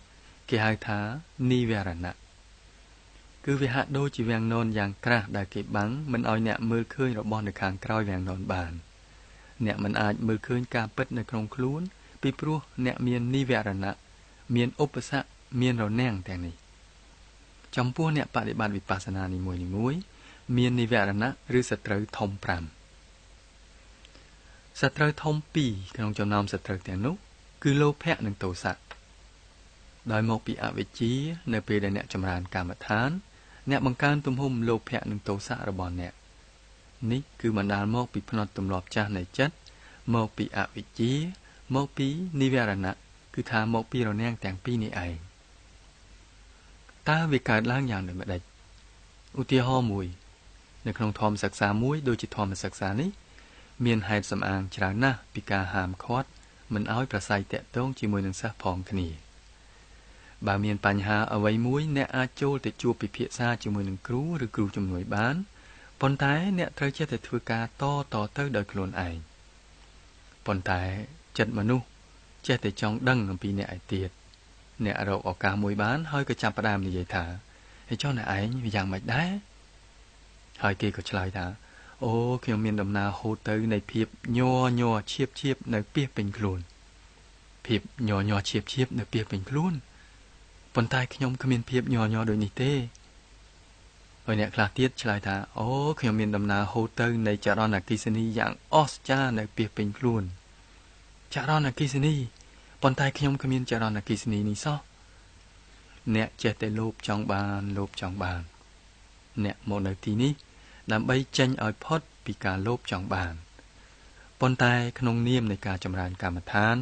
គេហៅថានិវរណៈគឺវាហាក់ដូចជាវាំងននយ៉ាងក្រាស់ដែលគេបាំងមិនឲ្យអ្នកមើលឃើញរបស់នៅខាងក្រោយវាំងននបានអ្នកមិនអាចមើលឃើញការពិតនៅក្នុងខ្លួនពីព្រោះអ្នកមាននិវរណៈមានឧបសគ្គមានរនាំងទាំងនេះចំពោះអ្នកបដិបត្តិវិបស្សនានីមួយមាននិវរណៈឬសត្រូវធំ5សត្រូវធំ2ក្នុងចំណោមសត្រូវទាំងនោះគឺលោភៈនិងទោសៈដោយមកពីអវិជ្ជានៅពេលដែលអ្នកចម្រើនកម្មដ្ឋានអ្នកបង្កើនទំហំលោភៈនិងទោសៈរបស់អ្នកនេះគឺបណ្ដាលមកពីផ្នត់ទម្លាប់ចាស់នៃចិត្តមកពីអវិជ្ជាមកពីនិវរណៈគឺថាមកពីរនាំងទាំងពីរនេះឯងតើវាកើតឡើងយ៉ាងដូចម្ដេចឧទាហរណ៍មួយនៅក្នុងធម្មសិក្សាមួយដូចជាធម្មសិក្សានេះមានហេតុសំអាងច្រើនណាស់ពីការហាមឃាត់មិនឲ្យប្រស័យតាក់ទងជាមួយនឹងសិស្សផងគ្នាបើមានបញ្ហាអ្វីមួយអ្នកអាចចូលទៅជួបពិភាក្សាជាមួយនឹងគ្រូឬគ្រូជំនួយបានប៉ុន្តែអ្នកត្រូវចេះតែធ្វើការតទៅដោយខ្លួនឯងប៉ុន្តែចិត្តមនុស្សចេះតែចង់ដឹងអំពីអ្នកឯទៀតអ្នករកឱកាសមួយបានហើយក៏ចាប់ផ្ដើមនិយាយថាហើយចុះអ្នកឯងវាយ៉ាងម៉េចដែរហើយគេក៏ឆ្លើយថាអូខ្ញុំមានដំណើរហូតទៅនៃភាពញ័រឈៀបនៅពាសពេញខ្លួនភាពញ័រឈៀបនៅពាសពេញខ្លួនប៉ុន្តែខ្ញុំគ្មានភាពញ័រដូចនេះទេហើយអ្នកខ្លះទៀតឆ្លើយថាអូខ្ញុំមានដំណើរហូតទៅនៃចរណអគ្គិសនីយ៉ាងអស្ចារ្យនៅពាសពេញខ្លួនចរណអគ្គិសនីប៉ុន្តែខ្ញុំគ្មានចរណអគ្គិសនីនេះសោះអ្នកចេះតែលោភចង់បានអ្នកមកនៅទីនេះដើម្បីចេញឲ្យផុតពីការលោភចង់បានប៉ុន្តែក្នុងនាមនៃការចម្រើនកម្មដ្ឋាន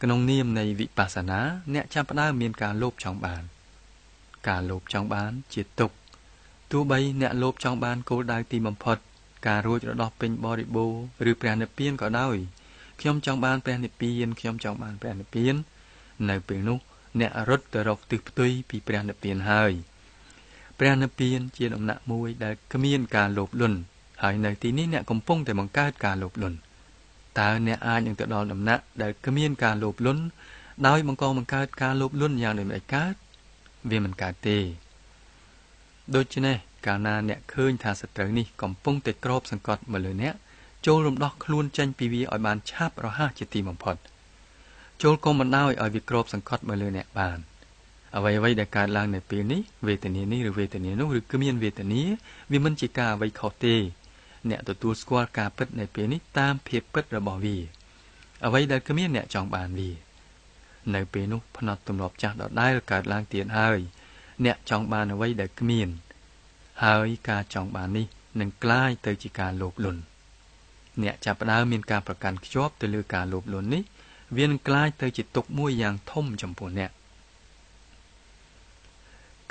ក្នុងនាមនៃវិបស្សនាអ្នកចាប់ផ្ដើមមានការលោភចង់បានការលោភចង់បានជាទុក្ខទោះបីអ្នកលោភចង់បានគោលដៅទីបំផុតការរួចរដោះពេញបរិបូរណ៍ឬព្រះនិព្វានក៏ដោយខ្ញុំចង់បានព្រះនិព្វាននៅពេលនោះអ្នករត់ទៅរកទិសផ្ទុយពីព្រះនិព្វានហើយព្រះនិព្វានជាដំណាក់មួយដែលគ្មានការលោភលន់ហើយនៅទីនេះអ្នកកំពុងតែបង្កើតការលោភលន់តើអ្នកអាចនឹងទៅដល់ដំណាក់ដែលគ្មានការលោភលន់ដោយបង្កើតការលោភលន់យ៉ាងដូចម្តេចកើតវាមិនកើតទេដូច្នេះកាលណាអ្នកឃើញថាសត្រូវនេះកំពុងតែក្របសង្កត់មកលើអ្នកចូលរំដោះខ្លួនចេញពីវាឲ្យបានឆាប់រហ័សជាទីបំផុតចូលកុំបណ្ដោយឲ្យវាក្របសង្កត់មកលើអ្នកបានអ្វីដែលកើតឡើងនៅពេលនេះវេទនានេះឬវេទនានោះឬគ្មានវេទនាវាមិនជាការអ្វីខុសទេអ្នកទទួលស្គាល់ការពិតនៅពេលនេះតាមភាពពិតរបស់វាអ្វីដែលគ្មានអ្នកចង់បានវានៅពេលនោះផ្នត់ទម្លាប់ចាស់ដដែលកើតឡើងទៀតហើយអ្នកចង់បានអ្វីដែលគ្មានហើយការចង់បាននេះនឹងក្លាយទៅជាការលោភលន់អ្នកចាប់ផ្ដើមមានការប្រកាន់ខ្ជាប់ទៅលើការលោភលន់នេះវានឹងក្លាយទៅជាទុក្ខមួយយ៉ាងធំចំពោះអ្នក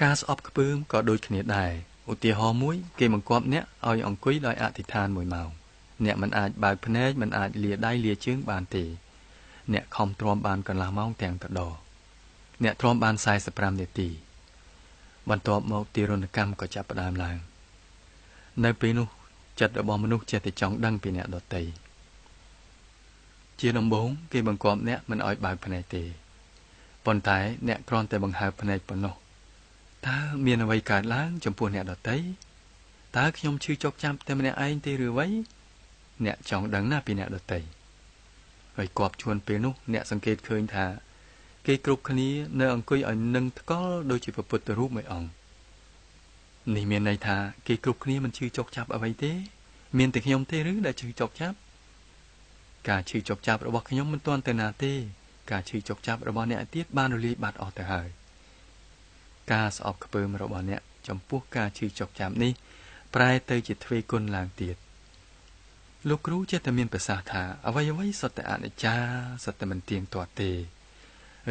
ការស្អប់ខ្ពើមក៏ដូចគ្នាដែរ ឧទាហរណ៍មួយគេបង្គាប់អ្នកឲ្យអង្គុយដោយអធិដ្ឋាន1 ម៉ោងអ្នកមិនអាចបើកភ្នែកមិនអាចលាដៃលាជើងបានទេអ្នកខំទ្រាំបានកន្លះម៉ោងទាំងទៅដល់អ្នកទ្រាំបាន45នាទីបន្ទាប់មកទារុណកម្មក៏ចាប់ផ្ដើមឡើងនៅពេលនោះចិត្តរបស់មនុស្សចេះតែចង់ដឹងពីអ្នកដទៃជាដំបូងគេបង្គាប់អ្នកមិនឲ្យបើកភ្នែកទេប៉ុន្តែអ្នកគ្រាន់តែបង្ហើបភ្នែកប៉ុណ្ណោះតើមានអ្វីកើតឡើងចំពោះអ្នកដទៃតើខ្ញុំឈឺចុកចាំតែម្នាក់ឯងទេឬអ្វីអ្នកចង់ដឹងណាពីអ្នកដទៃហើយគប់ជួនពេលនោះអ្នកសង្កេតឃើញថាគេគ្រប់គ្នានៅអង្គុយឲ្យនឹងថ្កល់ដូចជាព្រះពុទ្ធរូបមួយអង្គនេះមានន័យថាគេគ្រប់គ្នាមិនឈឺចុកចាប់អ្វីទេមានតែខ្ញុំទេឬដែលឈឺចុកចាប់ការឈឺចុកចាប់របស់ខ្ញុំមិនទាន់ទៅណាទេការឈឺចុកចាប់របស់អ្នកទៀតបានរលាយបាត់អស់ទៅហើយការស្អប់ខ្ពើមរបស់អ្នកចំពោះការឈឺចុកចាប់នេះប្រែទៅជាទ្វេគុណឡើងទៀតលោកគ្រូចេះតែមានប្រសាសន៍ថាអ្វីសុទ្ធតែអនិច្ចាសុទ្ធតែមិនទៀងទាត់ទេ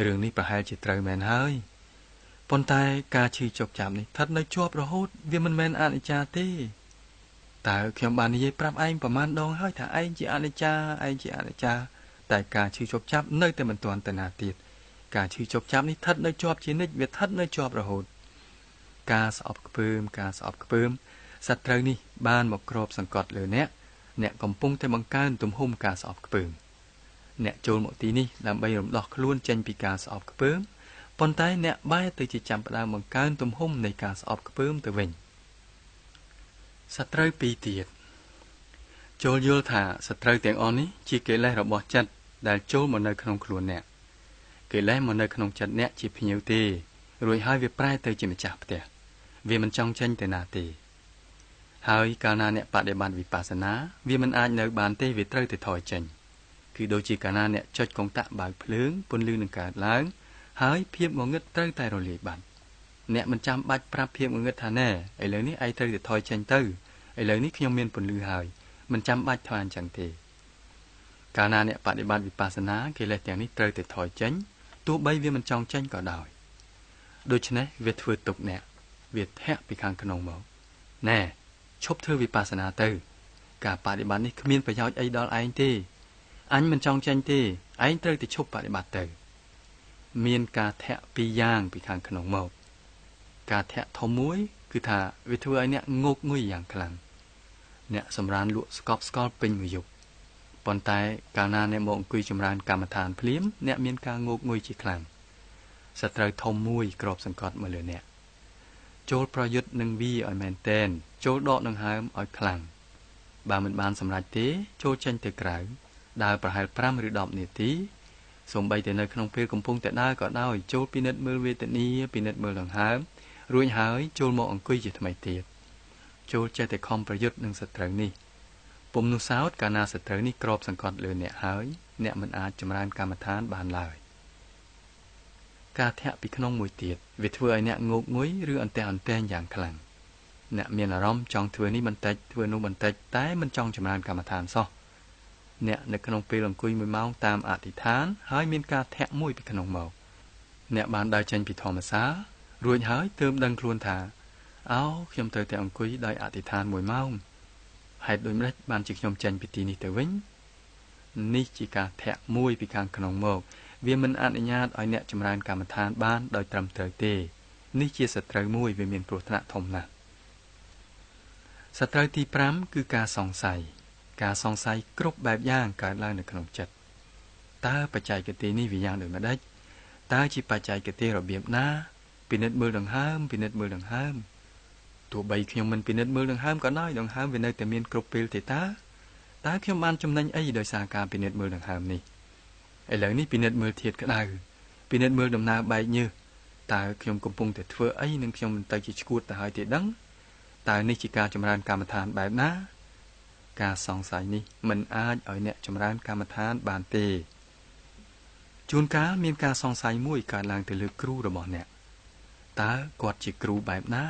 រឿងនេះប្រហែលជាត្រូវមែនហើយប៉ុន្តែការឈឺចុកចាប់នេះស្ថិតនៅជាប់រហូតវាមិនមែនអនិច្ចាទេតើខ្ញុំបាននិយាយប្រាប់ឯងប្រមាណដងហើយថាឯងជាអនិច្ចាឯងជាអនិច្ចាតែការឈឺចុកចាប់នៅតែមិនទាន់ទៅណាទៀតការឈឺចុកចាប់នេះស្ថិតនៅជាប់ជានិច្ចវាស្ថិតនៅជាប់រហូតការស្អប់ខ្ពើមសត្រូវនេះបានមកគ្របសង្កត់លើអ្នកកំពុងតែបង្កើនទំហំការស្អប់ខ្ពើមអ្នកចូលមកទីនេះដើម្បីរំដោះខ្លួនចេញពីការស្អប់ខ្ពើមប៉ុន្តែអ្នកបែរទៅជាចាំផ្ដើមបង្កើនទំហំនៃការស្អប់ខ្ពើមទៅវិញសត្រូវពីរទៀតចូលយល់ថាសត្រូវទាំងអស់នេះជាកិលេសរបស់ចិត្តដែលចូលមកនៅក្នុងខ្លួនអ្នកកិលេសមកនៅក្នុងចិត្តអ្នកជាភ្ញៀវទេរួចហើយវាប្រែទៅជាម្ចាស់ផ្ទះវាមិនចង់ចេញទៅណាទេហើយកាលណាអ្នកបដិបត្តិវិបស្សនាវាមិនអាចនៅបានទេវាត្រូវតែថយចេញគឺដូចជាកាលណាអ្នកចុចកុងតាក់បើកភ្លើងពន្លឺនឹងកើតឡើងហើយភាពងងឹតត្រូវតែរលាយបាត់អ្នកមិនចាំបាច់ប្រាប់ភាពងងឹតថាណែឥឡូវនេះឯងត្រូវតែថយចេញទៅឥឡូវនេះខ្ញុំមានពន្លឺហើយមិនចាំបាច់ថាអញ្ចឹងទេកាលណាអ្នកបដិបត្តិវិបស្សនាកិលេសទាំងនេះត្រូវតែថយចេញទោះបីវាមិនចង់ចេញក៏ដោយដូច្នេះវាធ្វើទុកអ្នកវាធាក់ពីខាងក្នុងមកណែឈប់ធ្វើវិបស្សនាទៅការបដិបត្តិនេះគ្មានប្រយោជន៍អីដល់ឯងទេអញមិនចង់ចេញទេឯងត្រូវតែឈប់បដិបត្តិទៅមានការធាក់ពីរយ៉ាងពីខាងក្នុងមកការធាក់ធំមួយគឺថាវាធ្វើឲ្យអ្នកងោកងុយយ៉ាងខ្លាំងអ្នកសម្រានលក់ស្កប់ស្កល់ពេញមួយយប់ប៉ុន្តែកាលណាអ្នកមកអង្គុយចម្រើនកម្មដ្ឋានភ្លាមអ្នកមានការងោកងុយជាខ្លាំងសត្រូវធំមួយក្របសង្កត់មកលើអ្នកចូលប្រយុទ្ធនឹងវាឲ្យមែនតែនចូលដកដង្ហើមឲ្យខ្លាំងបើមិនបានសម្រេចទេចូលចេញទៅក្រៅដើរប្រហែល5ឬ10នាទីសូម្បីតែនៅក្នុងពេលកំពុងតែដើរក៏ដោយចូលពិនិត្យមើលវេទនាពិនិត្យមើលដង្ហើមរួចហើយចូលមកអង្គុយជាថ្មីទៀតចូលចេះតែខំប្រយុទ្ធនឹងសត្រូវនេះពុំនោះសោតកាលណាសត្រូវនេះក្របសង្កត់លើអ្នកហើយអ្នកមិនអាចចម្រើនកម្មដ្ឋានបានឡើយការធាក់ពីក្នុងមួយទៀតវាធ្វើឲ្យអ្នកងោកងុយឬអន្ទះអន្ទែងយ៉ាងខ្លាំងអ្នកមានអារម្មណ៍ចង់ធ្វើនេះបន្តិចធ្វើនោះបន្តិចតែមិនចង់ចម្រើនកម្មដ្ឋានសោះអ្នកនៅក្នុងពេលអង្គុយ1ម៉ោងតាមអធិដ្ឋានហើយមានការធាក់មួយពីក្នុងមកអ្នកបានដើរចេញពីធម្មសាលរួចហើយទើបដឹងខ្លួនថាខ្ញុំត្រូវតែអង្គុយដោយអធិដ្ឋាន1ម៉ោងហេតុដូចម្តេចបានជាខ្ញុំចេញពីទីនេះទៅវិញនេះជាការធាក់មួយពីខាងក្នុងមកវាមិនអនុញ្ញាតឲ្យអ្នកចម្រើនកម្មដ្ឋានបានដោយត្រឹមត្រូវទេនេះជាសត្រូវមួយវាមានគ្រោះថ្នាក់ធំណាស់សត្រូវទី5គឺការសង្ស័យគ្រប់បែបយ៉ាងកើតឡើងនៅក្នុងចិត្តតើបច្ចេកទេសនេះវាយ៉ាងដូចម្តេចតើជាបច្ចេកទេសរបៀបណាពិនិត្យមើលដង្ហើមទោះបីខ្ញុំមិនពិនិត្យមើលដង្ហើមក៏ដោយដង្ហើមវានៅតែមានគ្រប់ពេលទេតើខ្ញុំបានចំណេញអីដោយសារការពិនិត្យមើលដង្ហើមនេះឥឡូវនេះពិនិត្យមើលធាតុក្តៅពិនិត្យមើលដំណើរបែកញើសតើខ្ញុំកំពុងតែធ្វើអីនឹងខ្ញុំមិនទៅជាឈួតទៅហើយទេដឹងតើនេះជាការចម្រើនកម្មដ្ឋានបែបណាការសង្ស័យនេះមិនអាចឲ្យអ្នកចម្រើនកម្មដ្ឋានបានទេជួនកាលមានការសង្ស័យមួយកើតឡើងទៅលើគ្រូរបស់អ្នកតើគាត់ជាគ្រូបែបណា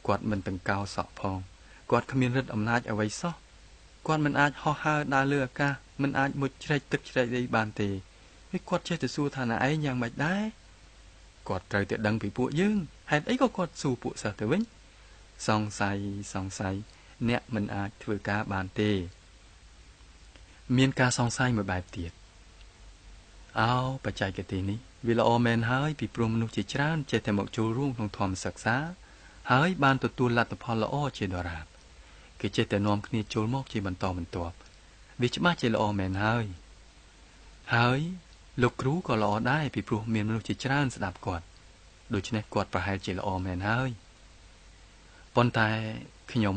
គាត់មិនតង្កោសក់ផងគាត់គ្មានឫទ្ធិអំណាចអ្វីសោះគាត់មិនអាចហោះហើរដើរលើអាកាសមិនអាចមុជជ្រែកទឹកជ្រែកដីបានទេហើយគាត់ចេះតែសួរថាណែឯងយ៉ាងម៉េចដែរគាត់ត្រូវតែដឹងពីពួកយើងហេតុអីក៏គាត់សួរពួកសិស្សទៅវិញ សង្ស័យអ្នកមិនអាចធ្វើការបានទេមានការសង្ស័យមួយបែបទៀតបច្ចេកទេសនេះវាល្អមែនហើយពីព្រោះមនុស្សជាច្រើនចេះតែមកចូលរួមក្នុងធម៌សិក្សាហើយបានទទួលលទ្ធផលល្អជាដរាបគេចេះតែនាំគ្នាចូលមកជាបន្តបន្ទាប់វាច្បាស់ជាល្អមែនហើយលោកគ្រូក៏ល្អដែរពីព្រោះមានមនុស្សជាច្រើនស្ដាប់គាត់ដូច្នេះគាត់ប្រហែលជាល្អមែនហើយប៉ុន្តែខ្ញុំ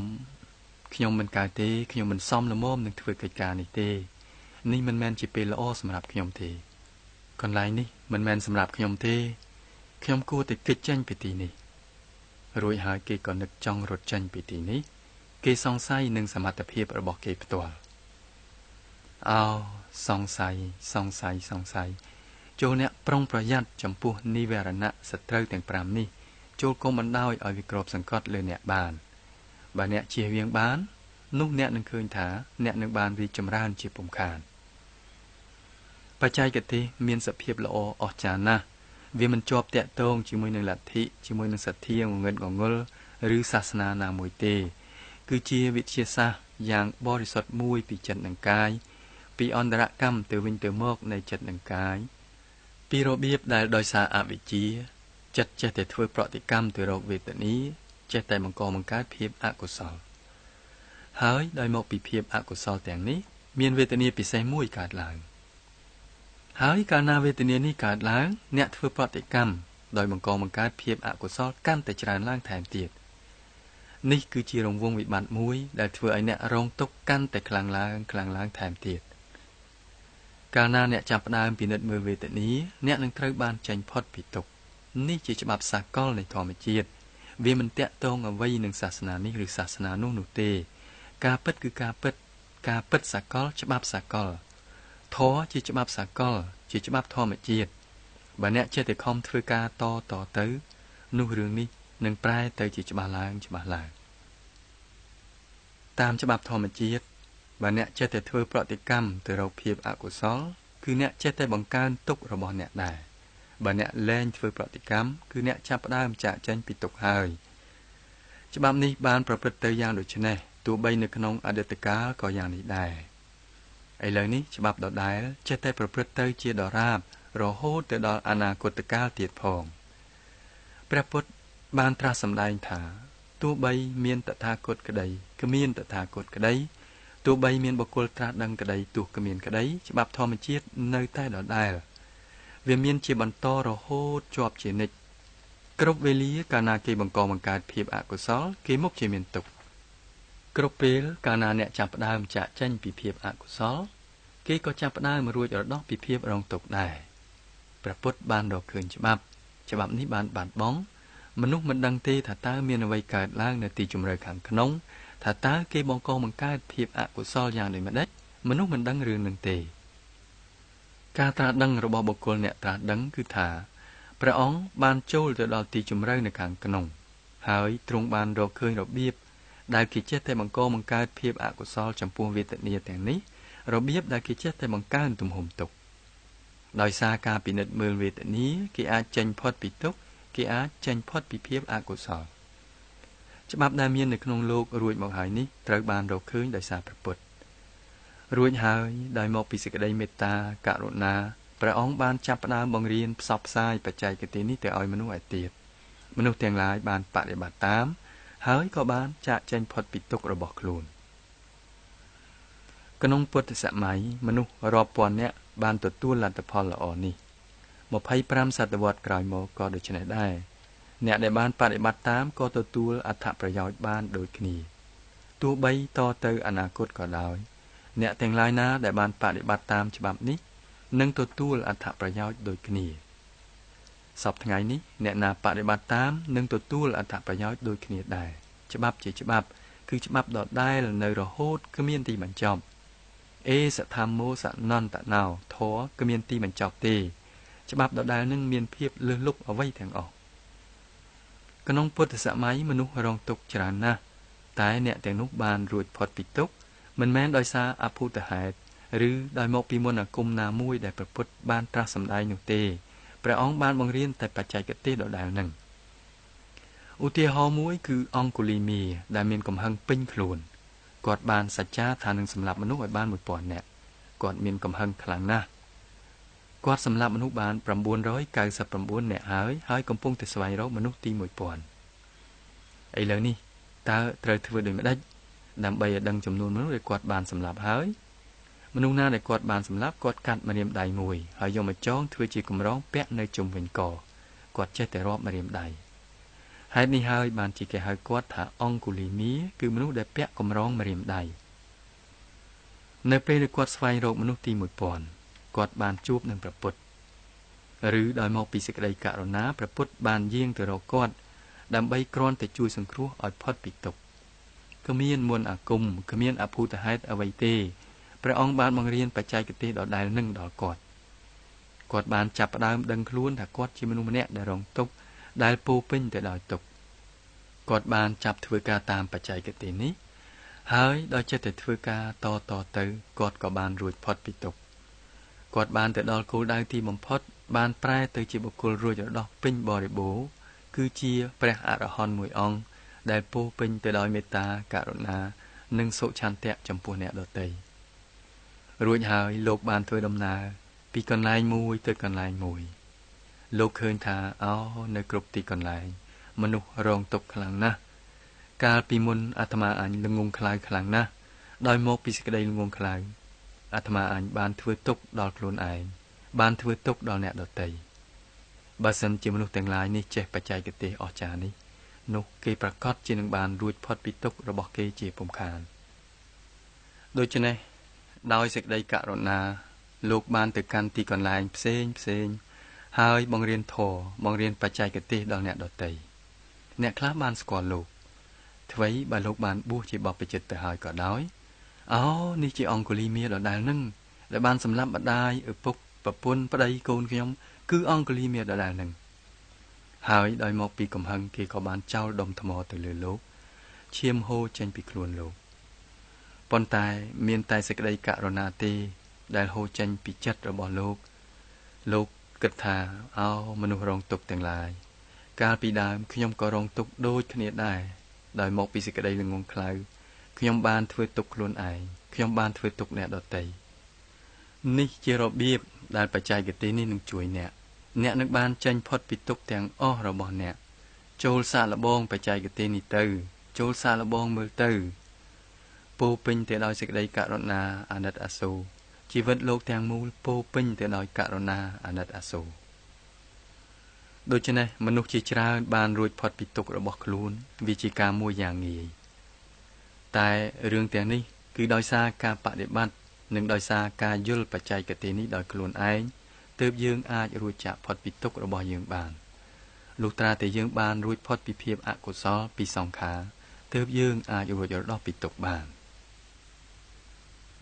មិនកើតទេខ្ញុំមិនសមល្មមនឹងធ្វើកិច្ចការនេះទេនេះមិនមែនជាពេលល្អសម្រាប់ខ្ញុំទេកន្លែងនេះមិនមែនសម្រាប់ខ្ញុំទេខ្ញុំគួរតែគេចចេញពីទីនេះរួចហើយគេក៏នឹកចង់រត់ចេញពីទីនេះគេសង្ស័យនឹងសមត្ថភាពរបស់គេផ្ទាល់សង្ស័យចូលអ្នកប្រុងប្រយ័ត្នចំពោះនិវរណៈសត្រូវទាំង5នេះចូលកុំបណ្ដោយឲ្យវាគ្របសង្កត់លើអ្នកបានបើអ្នកជៀសវាងបាននោះអ្នកនឹងឃើញថាអ្នកនឹងបានរីកចម្រើនជាពុំខានបច្ចេកទេសមានសភាពល្អអស្ចារ្យណាស់វាមិនជាប់តាក់ទងជាមួយនឹងលទ្ធិជាមួយនឹងសទ្ធាងងឹតងងល់ឬសាសនាណាមួយទេគឺជាវិទ្យាសាស្ត្រយ៉ាងបរិសុទ្ធមួយពីចិត្តនិងកាយពីអន្តរកម្មទៅវិញទៅមកនៃចិត្តនិងកាយពីរបៀបដែលដោយសារអវិជ្ជាចិត្តចេះតែធ្វើប្រតិកម្មទៅរកវេទនាចេះតែបង្កើតភាពអកុសលហើយដោយមកពីភាពអកុសលទាំងនេះមានវេទនាពិសេសមួយកើតឡើងហើយកាលណាវេទនានេះកើតឡើងអ្នកធ្វើប្រតិកម្មដោយបង្កើតភាពអកុសលកាន់តែច្រើនឡើងថែមទៀតនេះគឺជារង្វង់វិបត្តិមួយដែលធ្វើឲ្យអ្នករងទុក្ខកាន់តែខ្លាំងឡើងថែមទៀតកាលណាអ្នកចាប់ផ្ដើមពិនិត្យមើលវេទនាអ្នកនឹងត្រូវបានចេញផុតពីទុក្ខនេះជាច្បាប់សកលនៃធម្មជាតិវាមិនតាក់ទងអ្វីនឹងសាសនានេះឬសាសនានោះទេការពិតគឺការពិតសកលច្បាប់សកលធម៌ជាច្បាប់សកលជាច្បាប់ធម្មជាតិបើអ្នកចេះតែខំធ្វើការតទៅនោះរឿងនេះនឹងប្រែទៅជាច្បាស់ឡើងតាមច្បាប់ធម្មជាតិបើអ្នកចេះតែធ្វើប្រតិកម្មទៅរកភាពអកុសលគឺអ្នកចេះតែបង្កើនទុក្ខរបស់អ្នកដែរបើអ្នកលែងធ្វើប្រតិកម្មគឺអ្នកចាប់ផ្ដើមចាកចេញពីទុក្ខហើយច្បាប់នេះបានប្រព្រឹត្តទៅយ៉ាងដូចនេះទោះបីនៅក្នុងអតីតកាលក៏យ៉ាងនេះដែរឥឡូវនេះច្បាប់ដដែលចេះតែប្រព្រឹត្តទៅជាដរាបរហូតទៅដល់អនាគតកាលទៀតផងព្រះពុទ្ធបានត្រាស់សម្ដែងថាទោះបីមានតថាគតក្តីគ្មានតថាគតក្តីទោះបីមានបុគ្គលត្រាស់ដឹងក្តីទោះគ្មានក្តីច្បាប់ធម្មជាតិនៅតែដដែលវាមានជាបន្តរហូតជាប់ជានិច្ចគ្រប់វេលាកាលណាគេបង្កើតភាពអកុសលគេមុខជាមានទុក្ខគ្រប់ពេលកាលណាអ្នកចាប់ផ្ដើមចាកចេញពីភាពអកុសលគេក៏ចាប់ផ្ដើមរួចរដោះពីភាពរងទុក្ខដែរព្រះពុទ្ធបានរកឃើញច្បាប់នេះបានបាត់បង់មនុស្សមិនដឹងទេថាតើមានអ្វីកើតឡើងនៅទីជម្រៅខាងក្នុងថាតើគេបង្កើតភាពអកុសលយ៉ាងដូចម្តេចមនុស្សមិនដឹងរឿងនឹងទេការត្រាស់ដឹងរបស់បុគ្គលអ្នកត្រាស់ដឹងគឺថាព្រះអង្គបានចូលទៅដល់ទីជម្រៅនៅខាងក្នុងហើយទ្រង់បានរកឃើញរបៀបដែលគេចេះតែបង្កើតភាពអកុសលចំពោះវេទនាទាំងនេះរបៀបដែលគេចេះតែបង្កើនទំហំទុក្ខដោយសារការពិនិត្យមើលវេទនាគេអាចចេញផុតពីទុក្ខគេអាចចេញផុតពីភាពអកុសលច្បាប់ដែលមាននៅក្នុងលោករួចមកហើយនេះត្រូវបានរកឃើញដោយសារព្រះពុទ្ធរួចហើយដោយមកពីសេចក្តីមេត្តាករុណាព្រះអង្គបានចាប់ផ្ដើមបង្រៀនផ្សព្វផ្សាយបច្ចេកទេសនេះទៅឲ្យមនុស្សឯទៀតមនុស្សទាំងឡាយបានបដិបត្តិតាមហើយក៏បានចាកចេញផុតពីទុក្ខរបស់ខ្លួនក្នុងពុទ្ធសម័យមនុស្សរាប់ពាន់នាក់បានទទួលលទ្ធផលល្អនេះ25សតវត្សក្រោយមកក៏ដូច្នេះដែរអ្នកដែលបានបដិបត្តិតាមក៏ទទួលអត្ថប្រយោជន៍បានដូចគ្នាទោះបីតទៅអនាគតក៏ដោយអ្នកទាំងឡាយណាដែលបានបដិបត្តិតាមច្បាប់នេះនឹងទទួលអត្ថប្រយោជន៍ដូចគ្នាសពថ្ងៃនេះអ្នកណាបដិបត្តិតាមនឹងទទួលអត្ថប្រយោជន៍ដូចគ្នាដែរច្បាប់ជាច្បាប់គឺច្បាប់ដដែលនៅរហូតគ្មានទីបញ្ចប់អេសធម្មោសនន្តណោធរគ្មានទីបញ្ចប់ទេច្បាប់ដដែលនឹងមានភាពលើសលប់អ្វីទាំងអស់ក្នុងពុទ្ធសម័យមនុស្សរងទុក្ខច្រើនណាស់តែអ្នកទាំងនោះបានរួចផុតពីទុក្ខមិនមែនដោយសារអភូតហេតុឬដោយមកពីមន្តអាគមណាមួយដែលព្រះពុទ្ធបានត្រាស់សម្ដែងនោះទេព្រះអង្គបានបង្រៀនតែបច្ចេកទេសដដែលនឹង ឧទាហរណ៍មួយគឺអង្គុលីមីដែលមានកំហឹងពេញខ្លួនគាត់បានសច្ចាថានឹងសម្លាប់មនុស្សឲ្យបាន 1000 នាក់គាត់មានកំហឹងខ្លាំងណាស់គាត់សម្លាប់មនុស្សបាន999 នាក់ហើយកំពុងតែស្វែងរកមនុស្សទី1000ឥឡូវនេះតើត្រូវធ្វើដូចម្ដេចដើម្បីឲ្យដឹងចំនួនមនុស្សដែលគាត់បានសម្លាប់ហើយមនុស្សណាដែលគាត់បានសម្លាប់គាត់កាត់ម្រាមដៃមួយហើយយកមកចងធ្វើជាកម្រងពាក់នៅជុំវិញកគាត់ចេះតែរាប់ម្រាមដៃហេតុនេះហើយបានជាគេហៅគាត់ថាអង្គុលីមីគឺមនុស្សដែលពាក់កម្រងម្រាមដៃនៅពេលដែលគាត់ស្វែងរកមនុស្សទី1000គាត់បានជួបនឹងព្រះពុទ្ធឬដោយមកពីសេចក្តីករុណាព្រះពុទ្ធបានយាងទៅរកគាត់ដើម្បីគ្រាន់តែជួយសង្គ្រោះឲ្យផុតពីទុក្ខគ្មានមន្តអាគមគ្មានអភូតហេតុអ្វីទេព្រះអង្គបានបង្រៀនបច្ចេកទេសដដែលនឹងដល់គាត់បានចាប់ផ្ដើមដឹងខ្លួនថាគាត់ជាមនុស្សម្នាក់ដែលរងទុក្ខដែលពោពេញទៅដោយទុក្ខគាត់បានចាប់ធ្វើការតាមបច្ចេកទេសនេះហើយដោយចិត្តតែធ្វើការតទៅគាត់ក៏បានរួចផុតពីទុក្ខគាត់បានទៅដល់គោលដៅទីបំផុតបានប្រែទៅជាបុគ្គលរួចរដោះពេញបរិបូរណ៍គឺជាព្រះអរហន្តមួយអង្គដែលពោពេញទៅដោយមេត្តាករុណានិងសុឆន្ទៈចំពោះអ្នកដទៃរួចហើយលោកបានធ្វើដំណើរពីកន្លែងមួយទៅកន្លែងមួយលោកឃើញថានៅគ្រប់ទីកន្លែងមនុស្សរងទុក្ខខ្លាំងណាស់កាលពីមុនអាត្មាអញល្ងងខ្លៅខ្លាំងណាស់ដោយមកពីសេចក្តីល្ងងខ្លៅអាត្មាអញបានធ្វើទុក្ខដល់ខ្លួនឯងបានធ្វើទុក្ខដល់អ្នកដទៃបើសិនជាមនុស្សទាំងឡាយនេះចេះបច្ចេកទេសអស្ចារ្យនេះនោះគេប្រកាសជានឹងបានរួចផុតពីទុក្ខរបស់គេជាពុំខានដូច្នេះដោយសេចក្តីករុណាលោកបានទៅកាន់ទីកន្លែងផ្សេងហើយបង្រៀនធម៌បង្រៀនបច្ចេកទេសដល់អ្នកដទៃអ្នកខ្លះបានស្គាល់លោកថ្វីបើលោកបានបួសជាបព្វជិតទៅហើយក៏ដោយនេះជាអង្គុលីមាដដែលនឹងដែលបានសម្លាប់ម្ដាយឪពុកប្រពន្ធប្តីកូនខ្ញុំគឺអង្គុលីមាដដែលនឹងហើយដោយមកពីកំហឹងគេក៏បានចោលដុំថ្មទៅលើលោកឈាមហូរចេញពីខ្លួនលោកប៉ុន្តែមានតែសេចក្តីករុណាទេដែលហូរចេញពីចិត្តរបស់លោកគិតថាមនុស្សរងទុក្ខទាំងឡាយកាលពីដើមខ្ញុំក៏រងទុក្ខដូចគ្នាដែរដោយមកពីសេចក្តីល្ងងខ្លៅខ្ញុំបានធ្វើទុក្ខខ្លួនឯងខ្ញុំបានធ្វើទុក្ខអ្នកដទៃនេះជារបៀបដែលបច្ចេកទេសនេះនឹងជួយអ្នកនឹងបានចេញផុតពីទុក្ខទាំងអស់របស់អ្នកចូលសាកល្បងបច្ចេកទេសនេះទៅចូលសាកល្បងមើលទៅពោពេញទៅដោយសេចក្តីករុណាអាណិតអាសូរជីវិតលោកទាំងមូលពោពេញទៅដោយករុណាអាណិតអាសូរដូច្នេះមនុស្សជាច្រើនបានរួចផុតពីទុក្ខរបស់ខ្លួនវាជាការមួយយ៉ាងងាយតែរឿងទាំងនេះគឺដោយសារការបដិបត្តិនិងដោយសារការយល់បច្ចេកទេសនេះដោយខ្លួនឯងទើបយើងអាចរួចចាកផុតពីទុក្ខរបស់យើងបានលុះត្រាតែយើងបានរួចផុតពីភាពអកុសលពីសង្ខារទើបយើងអាចរួចរដោះពីទុក្ខបាន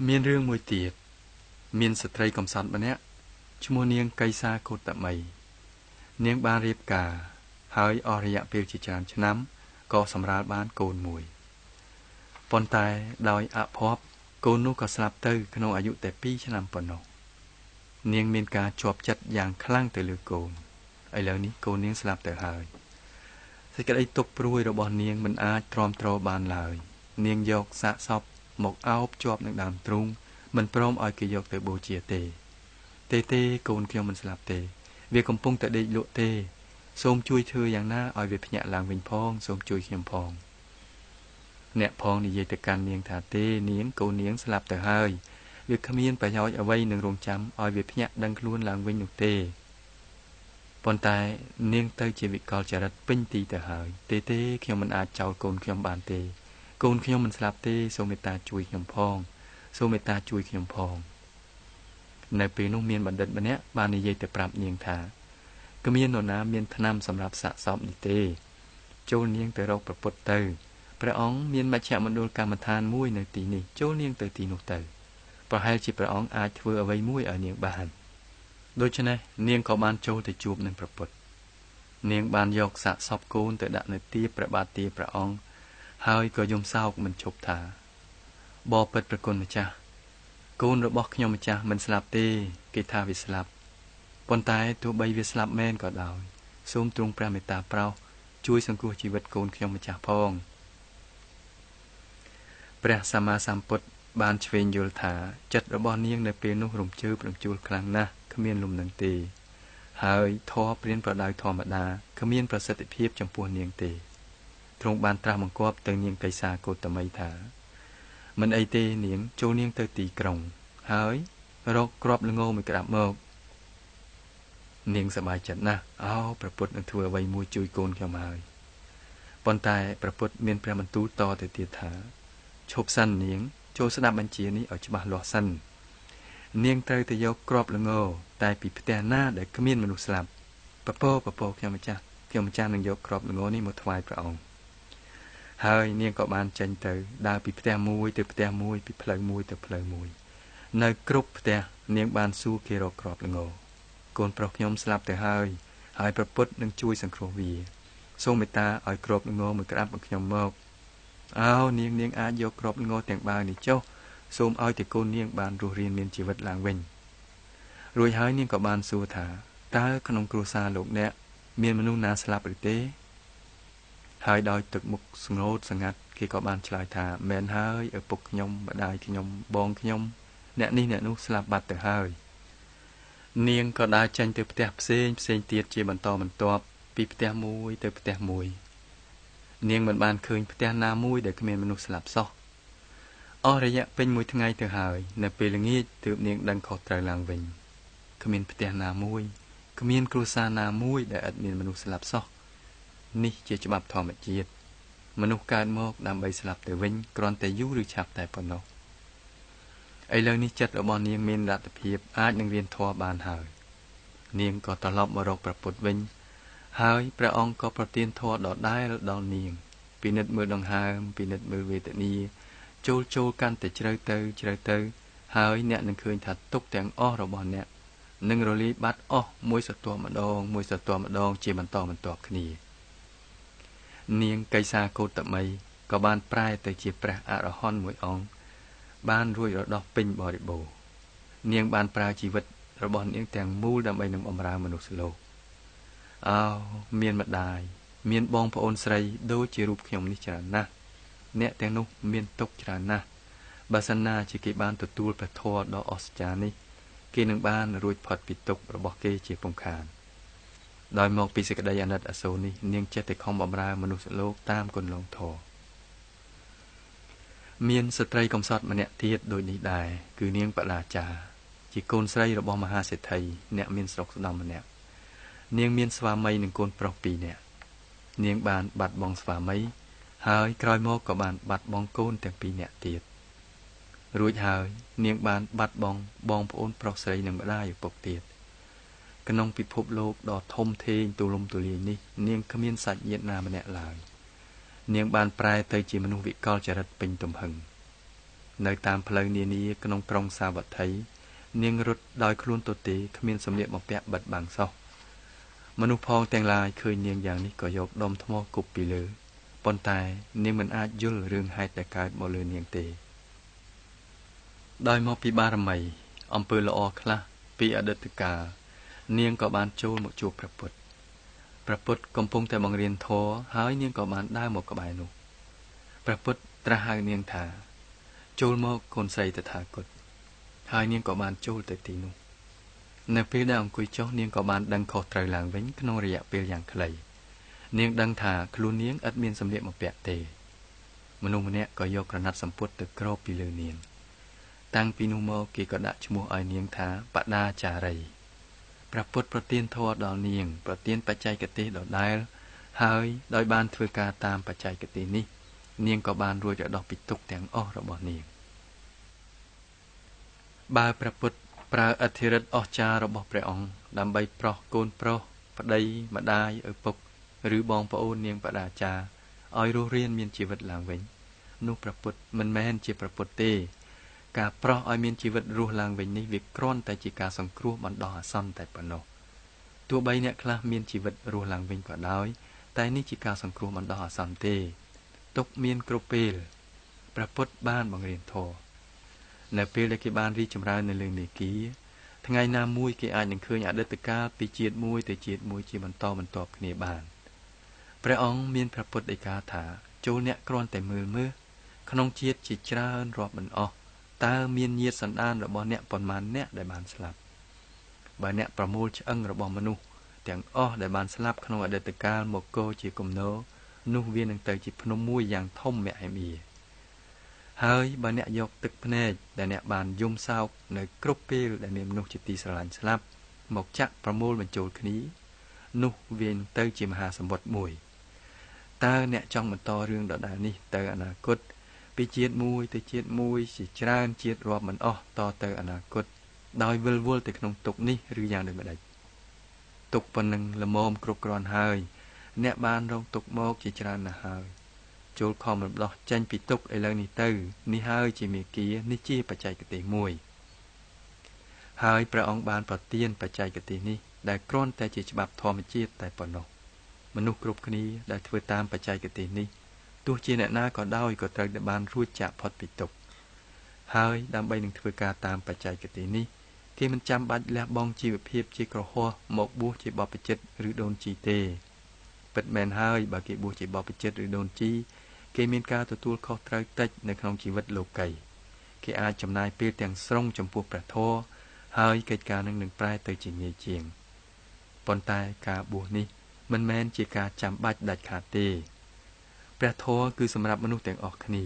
មានរឿងមួយទៀតមានស្ត្រីកំសត់ម្នាក់ឈ្មោះនាងកៃសាកុតមីនាងបានរៀបការហើយអស់រយៈពេលជាច្រើនឆ្នាំក៏សម្រាលបានកូនមួយប៉ុន្តែដោយអភ័ព្វកូននោះក៏ស្លាប់ទៅក្នុងអាយុតែ2ឆ្នាំប៉ុណ្ណោះនាងមានការជាប់ចិត្តយ៉ាងខ្លាំងទៅលើកូនឥឡូវនេះកូននាងស្លាប់ទៅហើយសេចក្តីទុក្ខព្រួយរបស់នាងមិនអាចទ្រាំទ្របានឡើយនាងយកសាកសពមកអោបជាប់នឹងដើមទ្រូងមិនព្រមឲ្យគេយកទៅបូជាទេកូនខ្ញុំមិនស្លាប់ទេវាកំពុងតែដេកលក់ទេសូមជួយធ្វើយ៉ាងណាឲ្យវាភ្ញាក់ឡើងវិញផងសូមជួយខ្ញុំផងអ្នកផងនិយាយទៅកាន់នាងថាទេនាងកូននាងស្លាប់ទៅហើយវាគ្មានប្រយោជន៍អ្វីនឹងរងចាំឲ្យវាភ្ញាក់ដឹងខ្លួនឡើងវិញនោះទេប៉ុន្តែនាងទៅជាវិកលចរិតពេញទីទៅហើយទេខ្ញុំមិនអាចចោលកូនខ្ញុំបានទេកូនខ្ញុំមិនស្លាប់ទេសូមមេត្តាជួយខ្ញុំផងសូមមេត្តាជួយខ្ញុំផងនៅពេលនោះមានបណ្ឌិតម្នាក់បាននិយាយទៅប្រាប់នាងថាគ្មាននរណាមានថ្នាំសម្រាប់សាកសពនេះទេចូលនាងទៅរកព្រះពុទ្ធទៅព្រះអង្គមានមជ្ឈមណ្ឌលកម្មដ្ឋានមួយនៅទីនេះចូលនាងទៅទីនោះទៅប្រហែលជាព្រះអង្គអាចធ្វើអ្វីមួយឲ្យនាងបានដូច្នេះនាងក៏បានចូលទៅជួបនឹងព្រះពុទ្ធនាងបានយកសាកសពកូនទៅដាក់នៅទីព្រះបាទទីព្រះអង្គហើយក៏យំសោកមិនឈប់ថាបបិទ្ធព្រះគុណម្ចាស់កូនរបស់ខ្ញុំម្ចាស់មិនស្លាប់ទេគេថាវាស្លាប់ប៉ុន្តែទោះបីវាស្លាប់មែនក៏ដោយសូមទ្រង់ព្រះមេត្តាប្រោស ជួយសង្គ្រោះជីវិតកូនខ្ញុំម្ចាស់ផងព្រះសម្មាសម្ពុទ្ធបានឆ្វេងយល់ថាចិត្តរបស់នាងនៅពេលនោះរំជើបរំជួលខ្លាំងណាស់គ្មានលំនឹងទេហើយធម៌ព្រានប្រដៅធម្មតាគ្មានប្រសិទ្ធភាពចំពោះនាងទេទ្រង់បានត្រាស់បង្គាប់ទៅនាងកេសាកោតមីថាមិនអីទេនាងចូលនាងទៅទីក្រុងហើយរកគ្រាប់ល្ងមួយក្តាប់មកនាងសប្បាយចិត្តណាស់ព្រះពុទ្ធនឹងធ្វើអ្វីមួយជួយកូនខ្ញុំហើយប៉ុន្តែព្រះពុទ្ធមានព្រះបន្ទូលតទៅទៀតថាឈប់សិននាងចូលស្ដាប់បញ្ជានេះឲ្យច្បាស់លាស់សិននាងត្រូវទៅយកគ្រាប់ល្ងតែពីផ្ទះណាដែលគ្មានមនុស្សស្លាប់ពពកខ្ញុំម្ចាស់នឹងយកគ្រាប់ល្ងនេះមកថ្វាយព្រះអង្គហើយនាងក៏បានចេញទៅដើរពីផ្ទះមួយទៅផ្ទះមួយពីផ្លូវមួយទៅផ្លូវមួយនៅគ្រប់ផ្ទះនាងបានសួរគេរកគ្រាប់ល្ងកូនប្រុសខ្ញុំស្លាប់ទៅហើយព្រះពុទ្ធនឹងជួយសង្គ្រោះវាសូមមេត្តាឲ្យគ្រាប់ល្ងមួយក្តាប់របស់ខ្ញុំមកនាងអាចយកគ្រាប់ល្ងទាំងបាវនេះចុះសូមឲ្យតែកូននាងបានរស់រានមានជីវិតឡើងវិញរួចហើយនាងក៏បានសួរថាតើក្នុងគ្រួសារលោកអ្នកមានមនុស្សណាស្លាប់ឬទេហើយដោយទឹកមុខស្ងោតស្ងាត់គេក៏បានឆ្លើយថាមែនហើយឪពុកខ្ញុំម្ដាយខ្ញុំបងខ្ញុំអ្នកនេះអ្នកនោះស្លាប់បាត់ទៅហើយនាងក៏ដើរចេញទៅផ្ទះផ្សេងទៀតជាបន្តបន្ទាប់ពីផ្ទះមួយទៅផ្ទះមួយនាងមិនបានឃើញផ្ទះណាមួយដែលគ្មានមនុស្សស្លាប់សោះអស់រយៈពេញមួយថ្ងៃទៅហើយនៅពេលល្ងាចទើបនាងដឹងខុសត្រូវឡើងវិញគ្មានផ្ទះណាមួយគ្មានគ្រួសារណាមួយដែលឥតមានមនុស្សស្លាប់សោះនេះជាច្បាប់ធម្មជាតិមនុស្សកើតមកដើម្បីស្លាប់ទៅវិញគ្រាន់តែយូរឬឆាប់តែប៉ុណ្ណោះឥឡូវនេះចិត្តរបស់នាងមានលទ្ធភាពអាចនឹងរៀនធម៌បានហើយនាងក៏ត្រឡប់មករកព្រះពុទ្ធវិញហើយព្រះអង្គក៏ប្រទានធម៌ដដែលដល់នាងពិនិត្យមើលដង្ហើមពិនិត្យមើលវេទនាចូលកាន់តែជ្រៅទៅហើយអ្នកនឹងឃើញថាទុក្ខទាំងអស់របស់អ្នកនឹងរលាយបាត់អស់មួយសត្វម្ដងជាបន្តបន្ទាប់គ្នានាងកេសាកោតមីក៏បានប្រែទៅជាព្រះអរហន្តមួយអង្គបានរួចរដោះពេញបរិបូរណ៍នាងបានប្រើជីវិតរបស់នាងទាំងមូលដើម្បីនឹងបម្រើមនុស្សលោកមានម្ដាយមានបងប្អូនស្រីដូចជារូបខ្ញុំនេះច្រើនណាស់អ្នកទាំងនោះមានទុក្ខច្រើនណាស់បើសិនណាជាគេបានទទួលព្រះធម៌ដ៏អស្ចារ្យនេះគេនឹងបានរួចផុតពីទុក្ខរបស់គេជាពំខានដោយមកពីសេចក្តីអាណិតអាសូរនេះនាងចេះតែខំបម្រើមនុស្សលោកតាមគន្លងធម៌មានស្ត្រីកំសត់ម្នាក់ទៀតដូចនេះដែរគឺនាងបដាចាជាកូនស្រីរបស់មហាសេដ្ឋីអ្នកមានស្រុកស្ដំម្នាក់នាងមានស្វាមីនិងកូនប្រុស2នាក់នាងបានបាត់បង់ស្វាមីហើយក្រោយមកក៏បានបាត់បង់កូនទាំង2នាក់ទៀតរួចហើយនាងបានបាត់បង់បងប្អូនប្រុសស្រីនិងម្ដាយឪពុកទៀតក្នុងពិភពលោកដ៏ធំធេងទូលំទូលាយនេះនាងគ្មានសាច់ញាតិណាម្នាក់ឡើយនាងបានប្រែទៅជាមនុស្សវិកលចរិតពេញទំហឹងនៅតាមផ្លូវនានាក្នុងក្រុងសាវត្ថីនាងរត់ដោយខ្លួនទទេគ្មានសម្លៀកបំពាក់បិទបាំងសោះមនុស្សផងទាំងឡាយឃើញនាងយ៉ាងនេះក៏យកដុំថ្មគប់ពីលើប៉ុន្តែនាងមិនអាចយល់រឿងហេតុដែលកើតមកលើនាងទេដោយមកពីបារមីអំពើល្អខ្លះពីអតីតកាលនាងក៏បានចូលមកជួបព្រះពុទ្ធកំពុងតែបង្រៀនធម៌ហើយនាងក៏បានដើរមកក្បែរនោះព្រះពុទ្ធត្រាស់ហៅនាងថាចូលមកកូនស្រីតថាគតហើយនាងក៏បានចូលទៅទីនោះនៅពេលដែលអង្គុយចុះនាងក៏បានដឹងខុសត្រូវឡើងវិញក្នុងរយៈពេលយ៉ាងខ្លីនាងដឹងថាខ្លួននាងឥតមានសម្លៀកបំពាក់ទេមនុស្សម្នាក់ក៏យកក្រណាត់សម្ពុតទៅគ្របពីលើនាងតាំងពីនោះមកគេក៏ដាក់ឈ្មោះឲ្យនាងថាបដាចារីព្រះពុទ្ធប្រទានធម៌ដល់នាងប្រទានបច្ចេកទេសដដែលហើយដោយបានធ្វើការតាមបច្ចេកទេសនេះនាងក៏បានរួចរដោះពីទុក្ខទាំងអស់របស់នាងបើព្រះពុទ្ធប្រើអធិឫទ្ធិអស្ចារ្យរបស់ព្រះអង្គដើម្បីប្រោះកូនប្រុសប្តីម្ដាយឪពុកឬបងប្អូននាងបដាចាឲ្យរស់រានមានជីវិតឡើងវិញនោះព្រះពុទ្ធមិនមែនជាព្រះពុទ្ធទេការប្រោះឲ្យមានជីវិតរស់ឡើងវិញនេះវាគ្រាន់តែជាការសង្គ្រោះបណ្ដោះអាសន្នតែប៉ុណ្ណោះទោះបីអ្នកខ្លះមានជីវិតរស់ឡើងវិញក៏ដោយតែនេះជាការសង្គ្រោះបណ្ដោះអាសន្នទេទុកមានគ្រប់ពេលព្រះពុទ្ធបានបង្រៀនធម៌នៅពេលដែលគេបានរីកចម្រើននៅលើនេគីថ្ងៃណាមួយគេអាចនឹងឃើញអតីតកាលពីជាតិមួយទៅជាតិមួយជាបន្តបន្ទាប់គ្នាបាន ព្រះអង្គមានព្រះពុទ្ធដីកាថាចូលអ្នកគ្រាន់តែមើលក្នុងជាតិជាច្រើនរាប់មិនអស់តើមានញាតិសន្តានរបស់អ្នកប៉ុន្មានអ្នកដែលបានស្លាប់បើអ្នកប្រមូលឆ្អឹងរបស់មនុស្សទាំងអស់ដែលបានស្លាប់ក្នុងអតីតកាលមកគរជាគំនរនោះវានឹងទៅជាភ្នំមួយយ៉ាងធំមហិមាហើយបើអ្នកយកទឹកភ្នែកដែលអ្នកបានយំសោកនៅគ្រប់ពេលដែលមានមនុស្សជាទីស្រឡាញ់ស្លាប់មកចាក់ប្រមូលបញ្ចូលគ្នានោះវានឹងទៅជាមហាសមុទ្រមួយតើអ្នកចង់បន្តរឿងដដែលនេះទៅអនាគតពីជាតិមួយទៅជាតិមួយជាច្រើនជាតិរាប់មិនអស់តទៅអនាគតដោយវិលវល់ទៅក្នុងទុកនេះឬយ៉ាងដូចម្ដេចទុកប៉ុណ្ណឹងល្មមគ្រប់គ្រាន់ហើយអ្នកបានរងទុកមកជាច្រើនណាស់ហើយចូលខំរំដោះចេញពីទុកឥឡូវនេះទៅនេះហើយជាមេគានេះជាបច្ចេកទេសមួយហើយព្រះអង្គបានប្រទានបច្ចេកទេសនេះដែលគ្រាន់តែជាច្បាប់ធម្មជាតិតែប៉ុណ្ណោះមនុស្សគ្រប់គ្នាដែលធ្វើតាមបច្ចេកទេសនេះទោះជាអ្នកណាក៏ដោយក៏ត្រូវតែបានរួចចាកផុតពីទុក្ខហើយដើម្បីនឹងធ្វើការតាមបច្ចេកទេសនេះគេមិនចាំបាច់លះបង់ជីវភាពជាក្រហមមកបួសជាបព្វជិតឬដូនជីទេពិតមែនហើយបើគេបួសជាបព្វជិតឬដូនជីគេមានការទទួលខុសត្រូវតិចនៅក្នុងជីវិតលោកីគេអាចចំណាយពេលទាំងស្រុងចំពោះព្រះធម៌ហើយកិច្ចការនឹងប្រែទៅជាងាយជាងប៉ុន្តែការបួសនេះមិនមែនជាការចាំបាច់ដាច់ខាតទេព្រះធម៌គឺសម្រាប់មនុស្សទាំងអស់គ្នា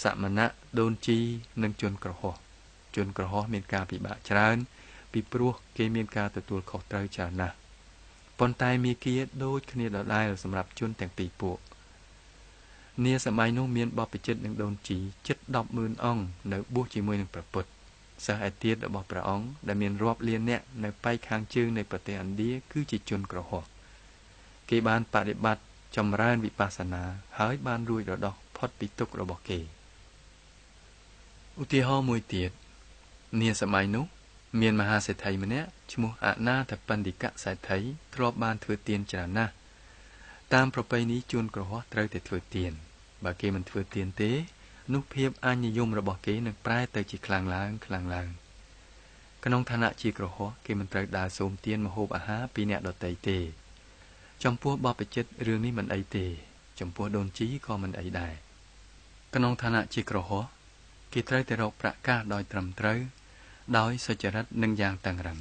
សមណៈដូនជីនិងជនក្រហមជនក្រហមមានការពិបាកច្រើនពីព្រោះគេមានការទទួលខុសត្រូវច្រើនណាស់ប៉ុន្តែមេគាដូចគ្នាដដែលសម្រាប់ជនទាំងពីរពួកនាសម័យនោះមានបព្វជិតនិងដូនជីជិត 10,000 អង្គនៅបួសជាមួយនឹងព្រះពុទ្ធសិស្សឯទៀតរបស់ព្រះអង្គដែលមានរាប់លានអ្នកនៅប៉ែកខាងជើងនៃប្រទេសឥណ្ឌាគឺជាជនក្រហមគេបានបដិបត្តិចម្រើនវិបស្សនាហើយបានរួចរដោះផុតពីទុក្ខរបស់គេឧទាហរណ៍មួយទៀតនាសម័យនោះមានមហាសេដ្ឋីម្នាក់ឈ្មោះអនាថបណ្ឌិកសេដ្ឋីធ្លាប់បានធ្វើទានច្រើនណាស់តាមប្រពៃណីជនក្រហមត្រូវតែធ្វើទានបើគេមិនធ្វើទានទេនោះភាពអញ្ញយមរបស់គេនឹងប្រែទៅជាខ្លាំងឡើងក្នុងឋានៈជាក្រហមគេមិនត្រូវដើរសូមទានម្ហូបអាហារពីអ្នកដទៃទេចំពោះបព្វជិតរឿងនេះមិនអីទេចំពោះដូនជីក៏មិនអីដែរក្នុងឋានៈជាក្រហមគេត្រូវតែរកប្រកាសដោយត្រឹមត្រូវដោយសុចរិតនិងយ៉ាងតឹងរ៉ឹង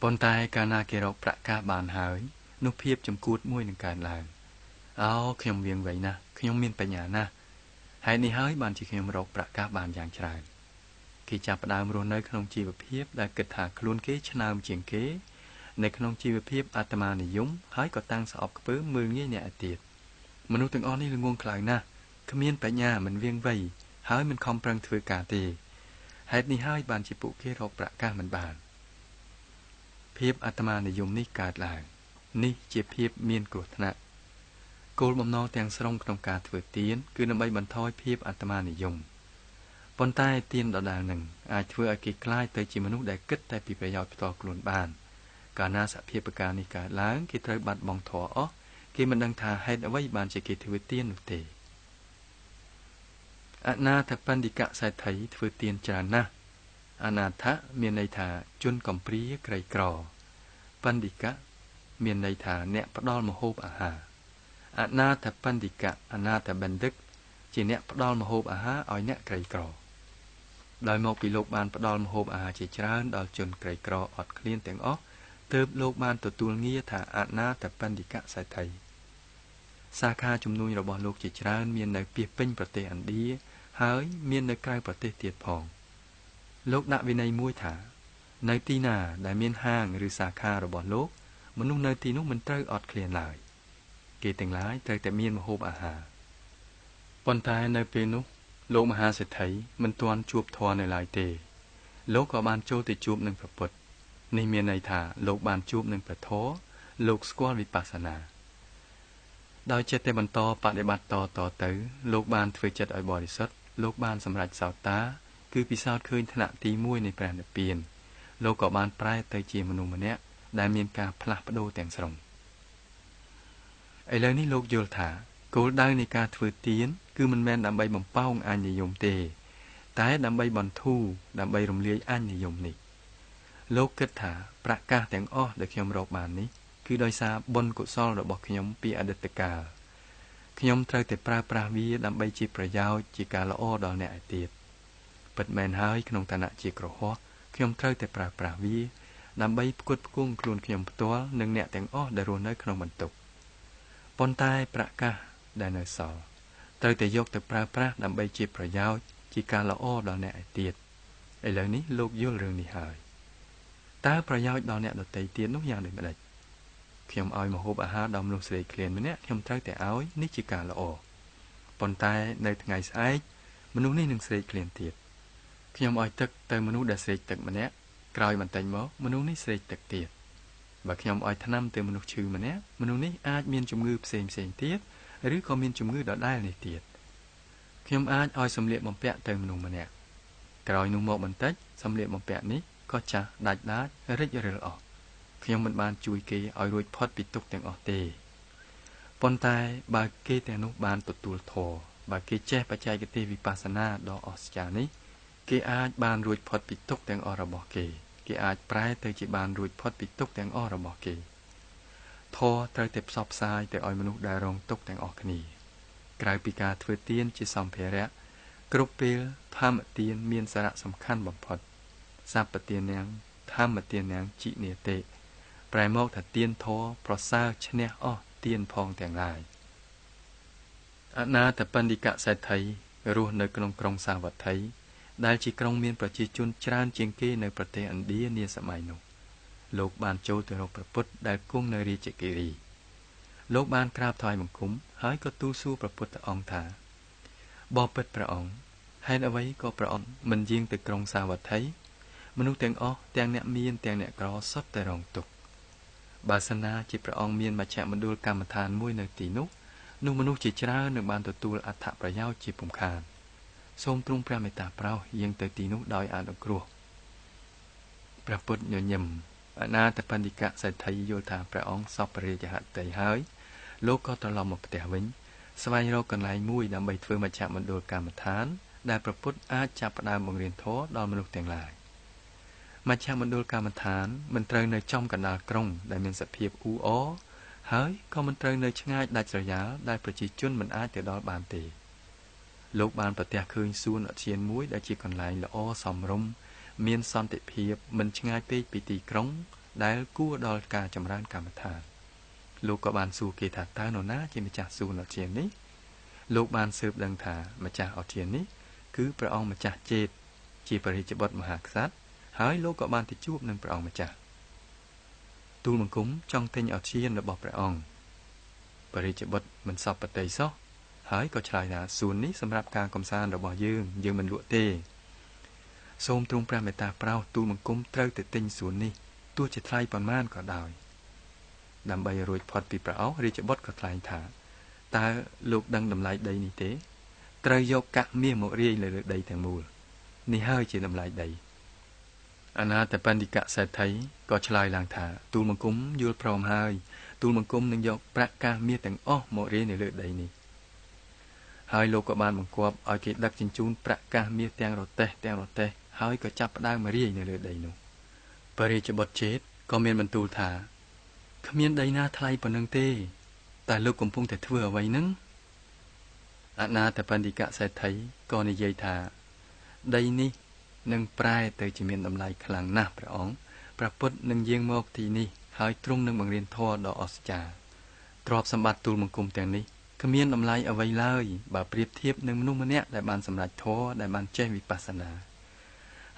ប៉ុន្តែកាលណាគេរកប្រកាសបានហើយនោះភាពចំគួតមួយនឹងកើតឡើងខ្ញុំវៀងវៃណាស់ខ្ញុំមានបញ្ញាណាស់ហេតុនេះហើយបានជាខ្ញុំរកប្រកាសបានយ៉ាងច្រើនគេចាប់ផ្ដើមរស់នៅក្នុងជីវភាពដែលគិតថាខ្លួនគេឆ្នើមជាងគេនៅក្នុងជីវភាពអាត្មានិយមហើយក៏តាំងស្អប់ខ្ពើមមើលងាយអ្នកឯទៀតមនុស្សទាំងអស់នេះល្ងងខ្លៅណាស់គ្មានបញ្ញាមិនវៀងវៃហើយមិនខំប្រឹងធ្វើការទេហេតុនេះហើយបានជាពួកគេរកប្រកាសមិនបានភាពអាត្មានិយមនេះកើតឡើងនេះជាភាពមានគ្រោះថ្នាក់គោលបំណងទាំងស្រុងក្នុងការធ្វើទានគឺដើម្បីបន្ថយភាពអាត្មានិយមប៉ុន្តែទានដដែលនឹងអាចធ្វើឲ្យគេក្លាយទៅជាមនុស្សដែលគិតតែពីប្រយោជន៍ផ្ទាល់ខ្លួនបានកាលណាសភាពការនេះកើតឡើងគេត្រូវបាត់បង់ធម៌អស់គេមិនដឹងថាហេតុអ្វីបានជាគេធ្វើទាននោះទេអនាថបណ្ឌិកសេដ្ឋីធ្វើទានច្រើនណាស់អនាថមានន័យថាជនកំព្រាក្រីក្របណ្ឌិកមានន័យថាអ្នកផ្ដល់ម្ហូបអាហារអនាថបណ្ឌិកអនាថបណ្ឌិតជាអ្នកផ្ដល់ម្ហូបអាហារឲ្យអ្នកក្រីក្រដោយមកពីលោកបានផ្ដល់ម្ហូបអាហារជាច្រើនដល់ជនក្រីក្រអត់ឃ្លានទាំងអស់ទើបលោកបានទទួលងារថាអនាថបណ្ឌិកសេដ្ឋីសាខាជំនួញរបស់លោកជាច្រើនមាននៅពាសពេញប្រទេសឥណ្ឌាហើយមាននៅក្រៅប្រទេសទៀតផងលោកដាក់វិន័យមួយថានៅទីណាដែលមានហាងឬសាខារបស់លោកមនុស្សនៅទីនោះមិនត្រូវអត់ឃ្លានឡើយគេទាំងឡាយត្រូវតែមានម្ហូបអាហារប៉ុន្តែនៅពេលនោះលោកមហាសេដ្ឋីមិនទាន់ជួបធម៌នៅឡើយទេលោកក៏បានចូលទៅជួបនឹងព្រះពុទ្ធនេះមានន័យថាលោកបានជួបនឹងព្រះធម៌លោកស្គាល់វិបស្សនាដោយចិត្តតែបន្តបដិបត្តិតទៅលោកបានធ្វើចិត្តឲ្យបរិសុទ្ធលោកបានសម្រេចសោតាគឺពិសោធន៍ឃើញថ្នាក់ទី1នៃព្រះនិព្វានលោកក៏បានប្រែទៅជាមនុស្សម្នាក់ដែលមានការផ្លាស់ប្ដូរទាំងស្រុងឥឡូវនេះលោកយល់ថាគោលដៅនៃការធ្វើទានគឺមិនមែនដើម្បីបំផោងអញ្ញនិយមទេតែដើម្បីបន្ធូរដើម្បីរំលាយអញ្ញនិយមនេះលោកគិតថាប្រកាសទាំងអស់ដែលខ្ញុំរកបាននេះ គឺដោយសារបនកុសលរបស់ខ្ញុំពីអតីតកាលខ្ញុំត្រូវតែប្រើប្រាស់វាដើម្បីជាប្រយោជន៍ជាការល្អដល់អ្នកឯទៀតពិតមែនហើយក្នុងឋានៈជាក្រហមខ្ញុំត្រូវតែប្រើប្រាស់វាដើម្បីផ្គត់ផ្គង់ខ្លួនខ្ញុំផ្ទាល់និងអ្នកទាំងអស់ដែលរស់នៅក្នុងបន្ទប់ប៉ុន្តែប្រកាសដែលនៅសល់ត្រូវតែយកទៅប្រើប្រាស់ដើម្បីជាប្រយោជន៍ជាការល្អដល់អ្នកឯទៀតឥឡូវនេះលោកយល់រឿងនេះហើយតើប្រយោជន៍ដល់អ្នកដទៃទៀតនោះយ៉ាងដូចម្តេចខ្ញុំឲ្យម្ហូបអាហារដល់មនុស្សស្រីឃ្លានម្នាក់ខ្ញុំត្រូវតែឲ្យនេះជាការល្អប៉ុន្តែនៅថ្ងៃស្អែកមនុស្សនេះនឹងស្រេកឃ្លានទៀតខ្ញុំឲ្យទឹកទៅមនុស្សដែលស្រេកទឹកម្នាក់ក្រោយបន្តិចមកមនុស្សនេះស្រេកទឹកទៀតបើខ្ញុំឲ្យថ្នាំទៅមនុស្សឈឺម្នាក់មនុស្សនេះអាចមានជំងឺផ្សេងទៀតឬក៏មានជំងឺដដែលនេះទៀតខ្ញុំអាចឲ្យសម្លៀកបំពាក់ទៅមនុស្សម្នាក់ក្រោយនោះមកបន្តិចសម្លៀកបំពាក់នេះក៏ចាស់ដាច់រិចរិលអស់ខ្ញុំមិនបានជួយគេឲ្យរួចផុតពីទុក្ខទាំងអស់ទេប៉ុន្តែបើគេទាំងនោះបានទទួលធម៌បើគេចេះបច្ចេកទេសវិបស្សនាដ៏អស្ចារ្យនេះគេអាចបានរួចផុតពីទុក្ខទាំងអស់របស់គេអាចប្រែទៅជាបានរួចផុតពីទុក្ខទាំងអស់របស់គេធម៌ត្រូវតែផ្សព្វផ្សាយទៅឲ្យមនុស្សដែលរងទុក្ខទាំងអស់គ្នាក្រៅពីការធ្វើទានជាសម្ភារៈគ្រប់ពេលធម្មទានមានសារៈសំខាន់បំផុតសព្បទានាងធម្មទានាងជីនេតិប្រែមកថាទានធម៌ប្រសើរឈ្នះអស់ទានផងទាំងឡាយអនាថបណ្ឌិកសេដ្ឋីរស់នៅក្នុងក្រុងសាវត្ថីដែលជាក្រុងមានប្រជាជនច្រើនជាងគេនៅប្រទេសឥណ្ឌានាសម័យនោះលោកបានចូលទៅរកព្រះពុទ្ធដែលគង់នៅរាជគិរីលោកបានក្រាបថ្វាយបង្គំហើយក៏ទូលសួរព្រះពុទ្ធអង្គថាបបិទ្ធព្រះអង្គហេតុអ្វីក៏ព្រះអង្គមិនយាងទៅក្រុងសាវត្ថីមនុស្សទាំងអស់ទាំងអ្នកមានទាំងអ្នកក្រសុទ្ធតែរងទុក្ខបើសិនណាជាព្រះអង្គមានមជ្ឈមណ្ឌលកម្មដ្ឋានមួយនៅទីនោះមនុស្សជាច្រើននឹងបានទទួលអត្ថប្រយោជន៍ជាពុំខានសូមទ្រង់ព្រះមេត្តាប្រោសយាងទៅទីនោះដោយអនុគ្រោះព្រះពុទ្ធញញឹមអនាថបណ្ឌិកសេដ្ឋីយល់ថាព្រះអង្គសពរាជហត្ថីហើយលោកក៏ត្រឡប់មកផ្ទះវិញស្វែងរកកន្លែងមួយដើម្បីធ្វើមជ្ឈមណ្ឌលកម្មដ្ឋានដែលព្រះពុទ្ធអាចចាប់ផ្ដើមបង្រៀនធម៌ដល់មនុស្សទាំងឡាយមជ្ឈមណ្ឌលកម្មដ្ឋានមិនត្រូវនៅចំកណ្ដាលក្រុងដែលមានសភាពអ៊ូអរហើយក៏មិនត្រូវនៅឆ្ងាយដាច់ស្រយាលដែលប្រជាជនមិនអាចទៅដល់បានទេលោកបានប្រទះឃើញសួនឧទ្យានមួយដែលជាកន្លែងល្អសមរម្យមានសន្តិភាពមិនឆ្ងាយពេកពីទីក្រុងដែលគួរដល់ការចម្រើនកម្មដ្ឋានលោកក៏បានសួរគេថាតើនរណាជាម្ចាស់សួនឧទ្យាននេះលោកបានស៊ើបដឹងថាម្ចាស់ឧទ្យាននេះគឺព្រះអង្គម្ចាស់ចេតជាព្រះរាជបុត្រមហាក្សត្រហើយលោកក៏បានទៅជួបនឹងព្រះអង្គម្ចាស់ទូលបង្គំចង់ទិញឧទ្យានរបស់ព្រះអង្គព្រះរាជបុត្រមិនសពប្រតិសោះហើយក៏ឆ្លើយថាសួននេះសម្រាប់ការកំសាន្តរបស់យើងមិនលក់ទេសូមទ្រង់ព្រះមេត្តាប្រោសទូលបង្គំត្រូវទៅទិញសួននេះទោះជាថ្លៃប៉ុន្មានក៏ដោយដើម្បីរួចផុតពីប្រអោសរាជបុត្រក៏ថ្លែងថាតើលោកដឹងតម្លៃដីនេះទេត្រូវយកកាក់មាសមករាយលើដីទាំងមូលនេះហើយជាតម្លៃដីអនាថបណ្ឌិកសេដ្ឋីក៏ឆ្លើយឡើងថាទូលបង្គំយល់ព្រមហើយទូលបង្គំនឹងយកប្រាក់កាសមាសទាំងអស់មករាយនៅលើដីនេះហើយលោកក៏បានបង្គាប់ឲ្យគេដឹកជញ្ជូនប្រាក់កាសមាសទាំងរទេះហើយក៏ចាប់ផ្ដើមមករាយនៅលើដីនោះព្រះរាជបុត្រចេតក៏មានបន្ទូលថាគ្មានដីណាថ្លៃប៉ុណ្ណឹងទេតែលោកកំពុងតែធ្វើអ្វីហ្នឹងអនាថបណ្ឌិកសេដ្ឋីក៏និយាយថាដីនេះនឹងប្រែទៅជាមានតម្លៃខ្លាំងណាស់ព្រះអង្គព្រះពុទ្ធនឹងយាងមកទីនេះហើយទ្រង់នឹងបង្រៀនធម៌ដ៏អស្ចារ្យទ្រព្យសម្បត្តិទូលបង្គំទាំងនេះគ្មានតម្លៃអ្វីឡើយបើប្រៀបធៀបនឹងមនុស្សម្នាក់ដែលបានសម្រេចធម៌ដែលបានចេះវិបស្សនា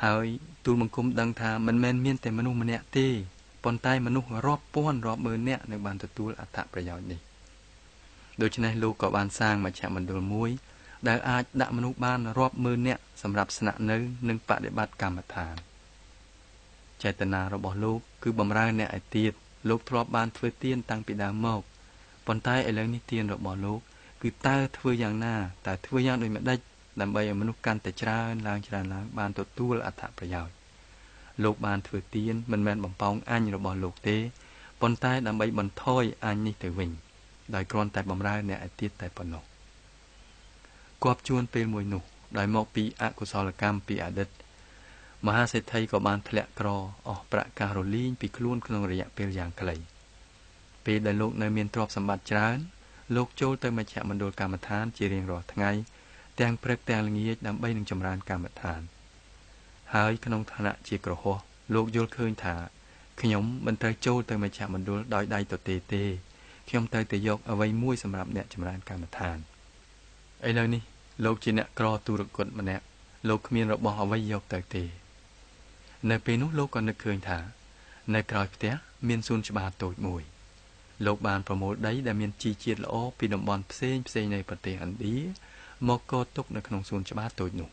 ហើយទូលបង្គំដឹងថាមិនមែនមានតែមនុស្សម្នាក់ទេប៉ុន្តែមនុស្សរាប់ពាន់រាប់ម៉ឺននាក់នឹងបានទទួលអត្ថប្រយោជន៍នេះដូច្នេះលោកក៏បានសាងមជ្ឈមណ្ឌលមួយដែលអាចដាក់មនុស្សបានរាប់ម៉ឺននាក់សម្រាប់ស្នាក់នៅនិងបដិបត្តិកម្មដ្ឋានចេតនារបស់លោកគឺបម្រើអ្នកឯទៀតលោកធ្លាប់បានធ្វើទានតាំងពីដើមមកប៉ុន្តែឥឡូវនេះទានរបស់លោកគឺតើធ្វើយ៉ាងណាតើធ្វើយ៉ាងដូចម្ដេចដើម្បីឲ្យមនុស្សកាន់តែច្រើនឡើងបានទទួលអត្ថប្រយោជន៍លោកបានធ្វើទានមិនមែនបំផោងអញរបស់លោកទេប៉ុន្តែដើម្បីបន្ថយអញនេះទៅវិញដោយគ្រាន់តែបម្រើអ្នកឯទៀតតែប៉ុណ្ណោះគប់ជួនពេលមួយនោះដោយមកពីអកុសលកម្មពីអតីតមហាសេដ្ឋីក៏បានធ្លាក់ក្រអស់ប្រាក់កាសរលីងពីខ្លួនក្នុងរយៈពេលយ៉ាងខ្លី ពេលដែលលោកនៅមានទ្រព្យសម្បត្តិច្រើនលោកចូលទៅមជ្ឈមណ្ឌលកម្មដ្ឋានជារៀងរាល់ថ្ងៃទាំងព្រឹកទាំងល្ងាចដើម្បីនឹងចម្រើនកម្មដ្ឋានហើយក្នុងឋានៈជាក្រហមលោកយល់ឃើញថាខ្ញុំមិនត្រូវចូលទៅមជ្ឈមណ្ឌលដោយដៃទទេទេខ្ញុំត្រូវតែយកអ្វីមួយសម្រាប់អ្នកចម្រើនកម្មដ្ឋានឥឡូវនេះលោកជាអ្នកក្រទុរគតម្នាក់លោកគ្មានរបស់អ្វីយកទៅទេនៅពេលនោះលោកក៏នឹកឃើញថានៅក្រោយផ្ទះមានសួនច្បារតូចមួយលោកបានប្រមូលដីដែលមានជីជាតិល្អពីតំបន់ផ្សេងនៃប្រទេសឥណ្ឌាមកកទុកនៅក្នុងសួនច្បារតូចនោះ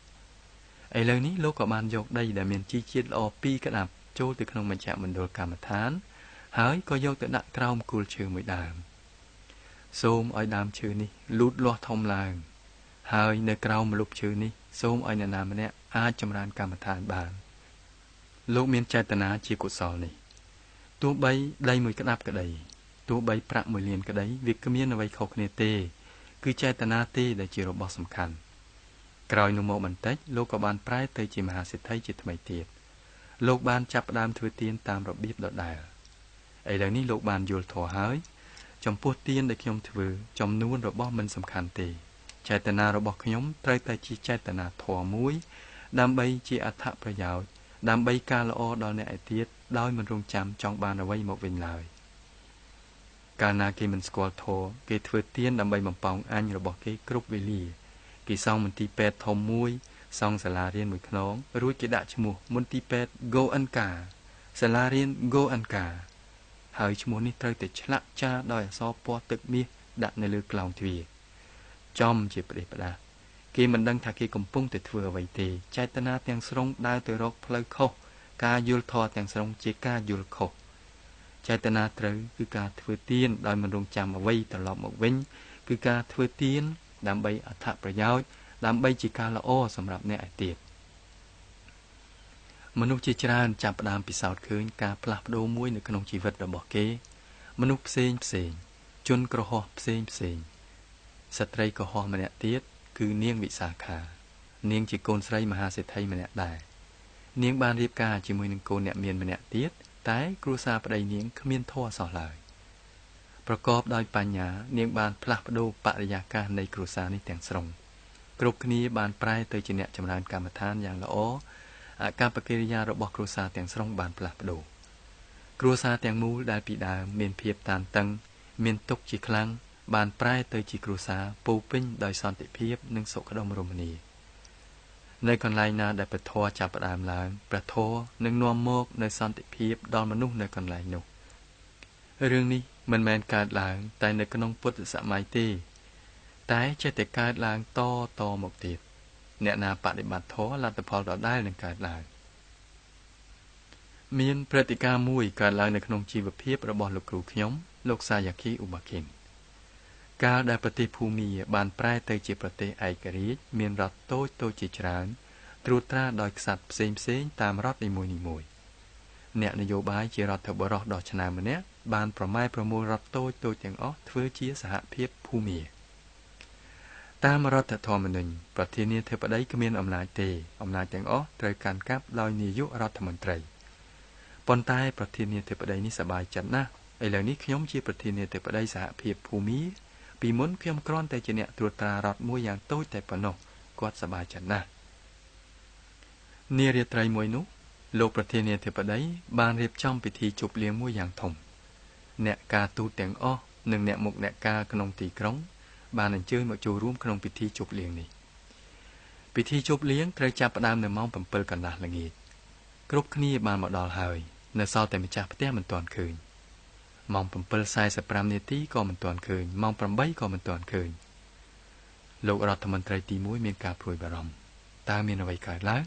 ឥឡូវនេះលោកក៏បានយកដីដែលមានជីជាតិល្អ2ក្តាប់ចូលទៅក្នុងមជ្ឈមណ្ឌលកម្មដ្ឋានហើយក៏យកទៅដាក់ក្រោមគល់ឈើមួយដើមសូមឲ្យដើមឈើនេះលូតលាស់ធំឡើងហើយនៅក្រោមម្លប់ឈើនេះសូមឲ្យអ្នកណាម្នាក់អាចចម្រើនកម្មដ្ឋានបានលោកមានចេតនាជាកុសលនេះទោះបីដីមួយក្តាប់ក្តីទោះបីប្រាក់1លានក្តីវាគ្មានអ្វីខុសគ្នាទេគឺចេតនាទេដែលជារបស់សំខាន់ក្រោយនោះមកបន្តិចលោកក៏បានប្រែទៅជាមហាសេដ្ឋីជាថ្មីទៀតលោកបានចាប់ផ្ដើមធ្វើទានតាមរបៀបដដែលឥឡូវនេះលោកបានយល់ធម៌ហើយចំពោះទានដែលខ្ញុំធ្វើចំនួនរបស់មិនសំខាន់ទេចេតនារបស់ខ្ញុំត្រូវតែជាចេតនាធម៌មួយដើម្បីជាអត្ថប្រយោជន៍ដើម្បីការល្អដល់អ្នកឯទៀតដោយមិនរងចាំចង់បានអ្វីមកវិញឡើយកាលណាគេមិនស្គាល់ធម៌គេធ្វើទានដើម្បីបំពងអញរបស់គេគ្រប់វេលាគេសង់មន្ទីរពេទ្យធំមួយសង់សាលារៀនមួយខ្នងរួចគេដាក់ឈ្មោះមន្ទីរពេទ្យ Go Anka សាលារៀន Go Anka ហើយឈ្មោះនេះត្រូវតែឆ្លាក់ចារដោយអក្សរពណ៌ទឹកមាសដាក់នៅលើក្លោងទ្វារចំជាផ្ដេសផ្ដាសគេមិនដឹងថាគេកំពុងតែធ្វើអ្វីទេចេតនាទាំងស្រុងដើរទៅរកផ្លូវខុសការយល់ធម៌ទាំងស្រុងជាការយល់ខុសចេតនាត្រូវគឺការធ្វើទានដោយមិនរងចាំអ្វីត្រឡប់មកវិញគឺការធ្វើទានដើម្បីអត្ថប្រយោជន៍ដើម្បីជាការល្អសម្រាប់អ្នកឯទៀតមនុស្សជាច្រើនចាប់ផ្ដើមពិសោធន៍ឃើញការផ្លាស់ប្ដូរមួយនៅក្នុងជីវិតរបស់គេមនុស្សផ្សេងជនក្រហមផ្សេងស្ត្រីក្រហមម្នាក់ទៀតគឺនាងវិសាខានាងជាកូនស្រីមហាសេដ្ឋីម្នាក់ដែរនាងបានរៀបការជាមួយនឹងកូនអ្នកមានម្នាក់ទៀតតែគ្រួសារប្តីនាងគ្មានធម៌សោះឡើយប្រកបដោយបញ្ញានាងបានផ្លាស់ប្ដូរបរិយាកាសនៃគ្រួសារនេះទាំងស្រុងគ្រប់គ្នាបានប្រែទៅជាអ្នកចម្រើនកម្មដ្ឋានយ៉ាងល្អអាកប្បកិរិយារបស់គ្រួសារទាំងស្រុងបានផ្លាស់ប្ដូរគ្រួសារទាំងមូលដែលពីដើមមានភាពតានតឹងមានទុក្ខជាខ្លាំងបានប្រែទៅជាគ្រួសារពោពេញដោយសន្តិភាពនិងសុខដុមរមនានៅកន្លែងណាដែលព្រះធម៌ចាប់ផ្ដើមឡើងព្រះធម៌នឹងនាំមកនៅសន្តិភាពដល់មនុស្សនៅកន្លែងនោះរឿងនេះមិនមែនកើតឡើងតែនៅក្នុងពុទ្ធសម័យទេតែចេះតែកើតឡើងតមកទៀតអ្នកណាបដិបត្តិធម៌លទ្ធផលដដែលនឹងកើតឡើងមានព្រឹត្តិការណ៍មួយកើតឡើងនៅក្នុងជីវភាពរបស់លោកគ្រូខ្ញុំលោកសាយាគីឧបាគិនកាលដែលប្រទេសភូមាបានប្រែទៅជាប្រទេសឯករាជ្យមានរដ្ឋតូចជាច្រើនត្រួតត្រាដោយក្សត្រផ្សេងតាមរដ្ឋនីមួយអ្នកនយោបាយជារដ្ឋបរិះដ៏ឆ្នើមម្នាក់បានប្រម៉ែប្រមូលរដ្ឋតូចទាំងអស់ធ្វើជាសហភាពភូមាតាមរដ្ឋធម្មនុញ្ញប្រធានាធិបតីគ្មានអំណាចទេអំណាចទាំងអស់ត្រូវកាន់កាប់ដោយនាយករដ្ឋមន្ត្រីប៉ុន្តែប្រធានាធិបតីនេះសប្បាយចិត្តណាស់ឥឡូវនេះខ្ញុំជាប្រធានាធិបតីសហភាពភូមាពីមុនខ្ញុំគ្រាន់តែជាអ្នកត្រួតត្រារដ្ឋមួយយ៉ាងតូចតែប៉ុណ្ណោះគាត់សប្បាយចិត្តណាស់នារាត្រីមួយនោះលោកប្រធានាធិបតីបានរៀបចំពិធីជប់លៀងមួយយ៉ាងធំអ្នកការទូតទាំងអស់និងអ្នកមុខអ្នកការក្នុងទីក្រុងបានអញ្ជើញមកចូលរួមក្នុងពិធីជប់លៀងនេះពិធីជប់លៀងត្រូវចាប់ផ្ដើមនៅម៉ោង 7 កន្លះល្ងាចគ្រប់គ្នាបានមកដល់ហើយនៅសល់តែម្ចាស់ផ្ទះមិនទាន់ឃើញម៉ោង 7:45 នាទីក៏មិនទាន់ឃើញម៉ោង 8 ក៏មិនទាន់ឃើញលោករដ្ឋមន្ត្រីទី1មានការព្រួយបារម្ភតើមានអ្វីកើតឡើង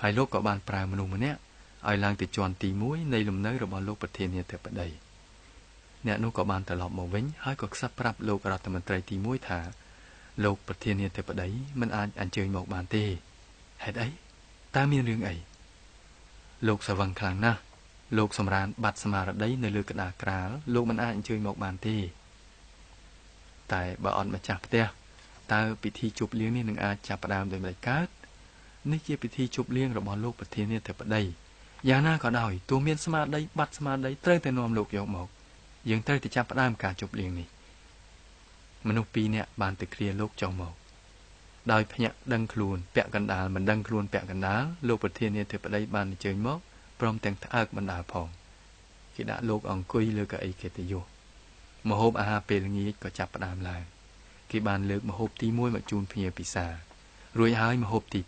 ហើយលោកក៏បានប្រើមនុស្សម្នាក់ឲ្យឡើងទៅជាន់ទី1នៃលំនៅរបស់លោកប្រធានាធិបតីអ្នកនោះក៏បានត្រឡប់មកវិញហើយក៏ខ្សឹបប្រាប់លោករដ្ឋមន្ត្រីទី1ថាលោកប្រធានាធិបតីមិនអាចអញ្ជើញមកបានទេហេតុអីតើមានរឿងអីលោកស្រវឹងខ្លាំងណាស់លោកសម្រានបាត់ស្មារតីនៅលើក្តារក្រាលលោកមិនអាចអញ្ជើញមកបានទេតែបើអត់ម្ចាស់ផ្ទះតើពិធីជប់លៀងនេះនឹងអាចចាប់ផ្ដើមដោយម្ដេចកើតនេះជាពិធីជប់លៀងរបស់លោកប្រធានាធិបតីយ៉ាងណាក៏ដោយទោះមានស្មារតីបាត់ស្មារតីត្រូវតែនាំលោកយកមក យើងត្រូវតែចាប់ផ្ដើមការជប់លៀងនេះមនុស្សពីរនាក់បានទៅគ្រាលោកចុះមកដោយភ្ញាក់ដឹងខ្លួនពាក់កណ្ដាលមិនដឹងខ្លួនពាក់កណ្ដាលលោកប្រធានាធិបតីបានអញ្ជើញមកព្រមទាំងថ្អើកបណ្ដាលផងគេដាក់លោកអង្គុយលើកៅអីកិត្តិយសម្ហូបអាហារពេលល្ងាចក៏ចាប់ផ្ដើមឡើងគេបានលើកម្ហូបទី1មកជូនភ្ញៀវពិសារួចហើយម្ហូបទី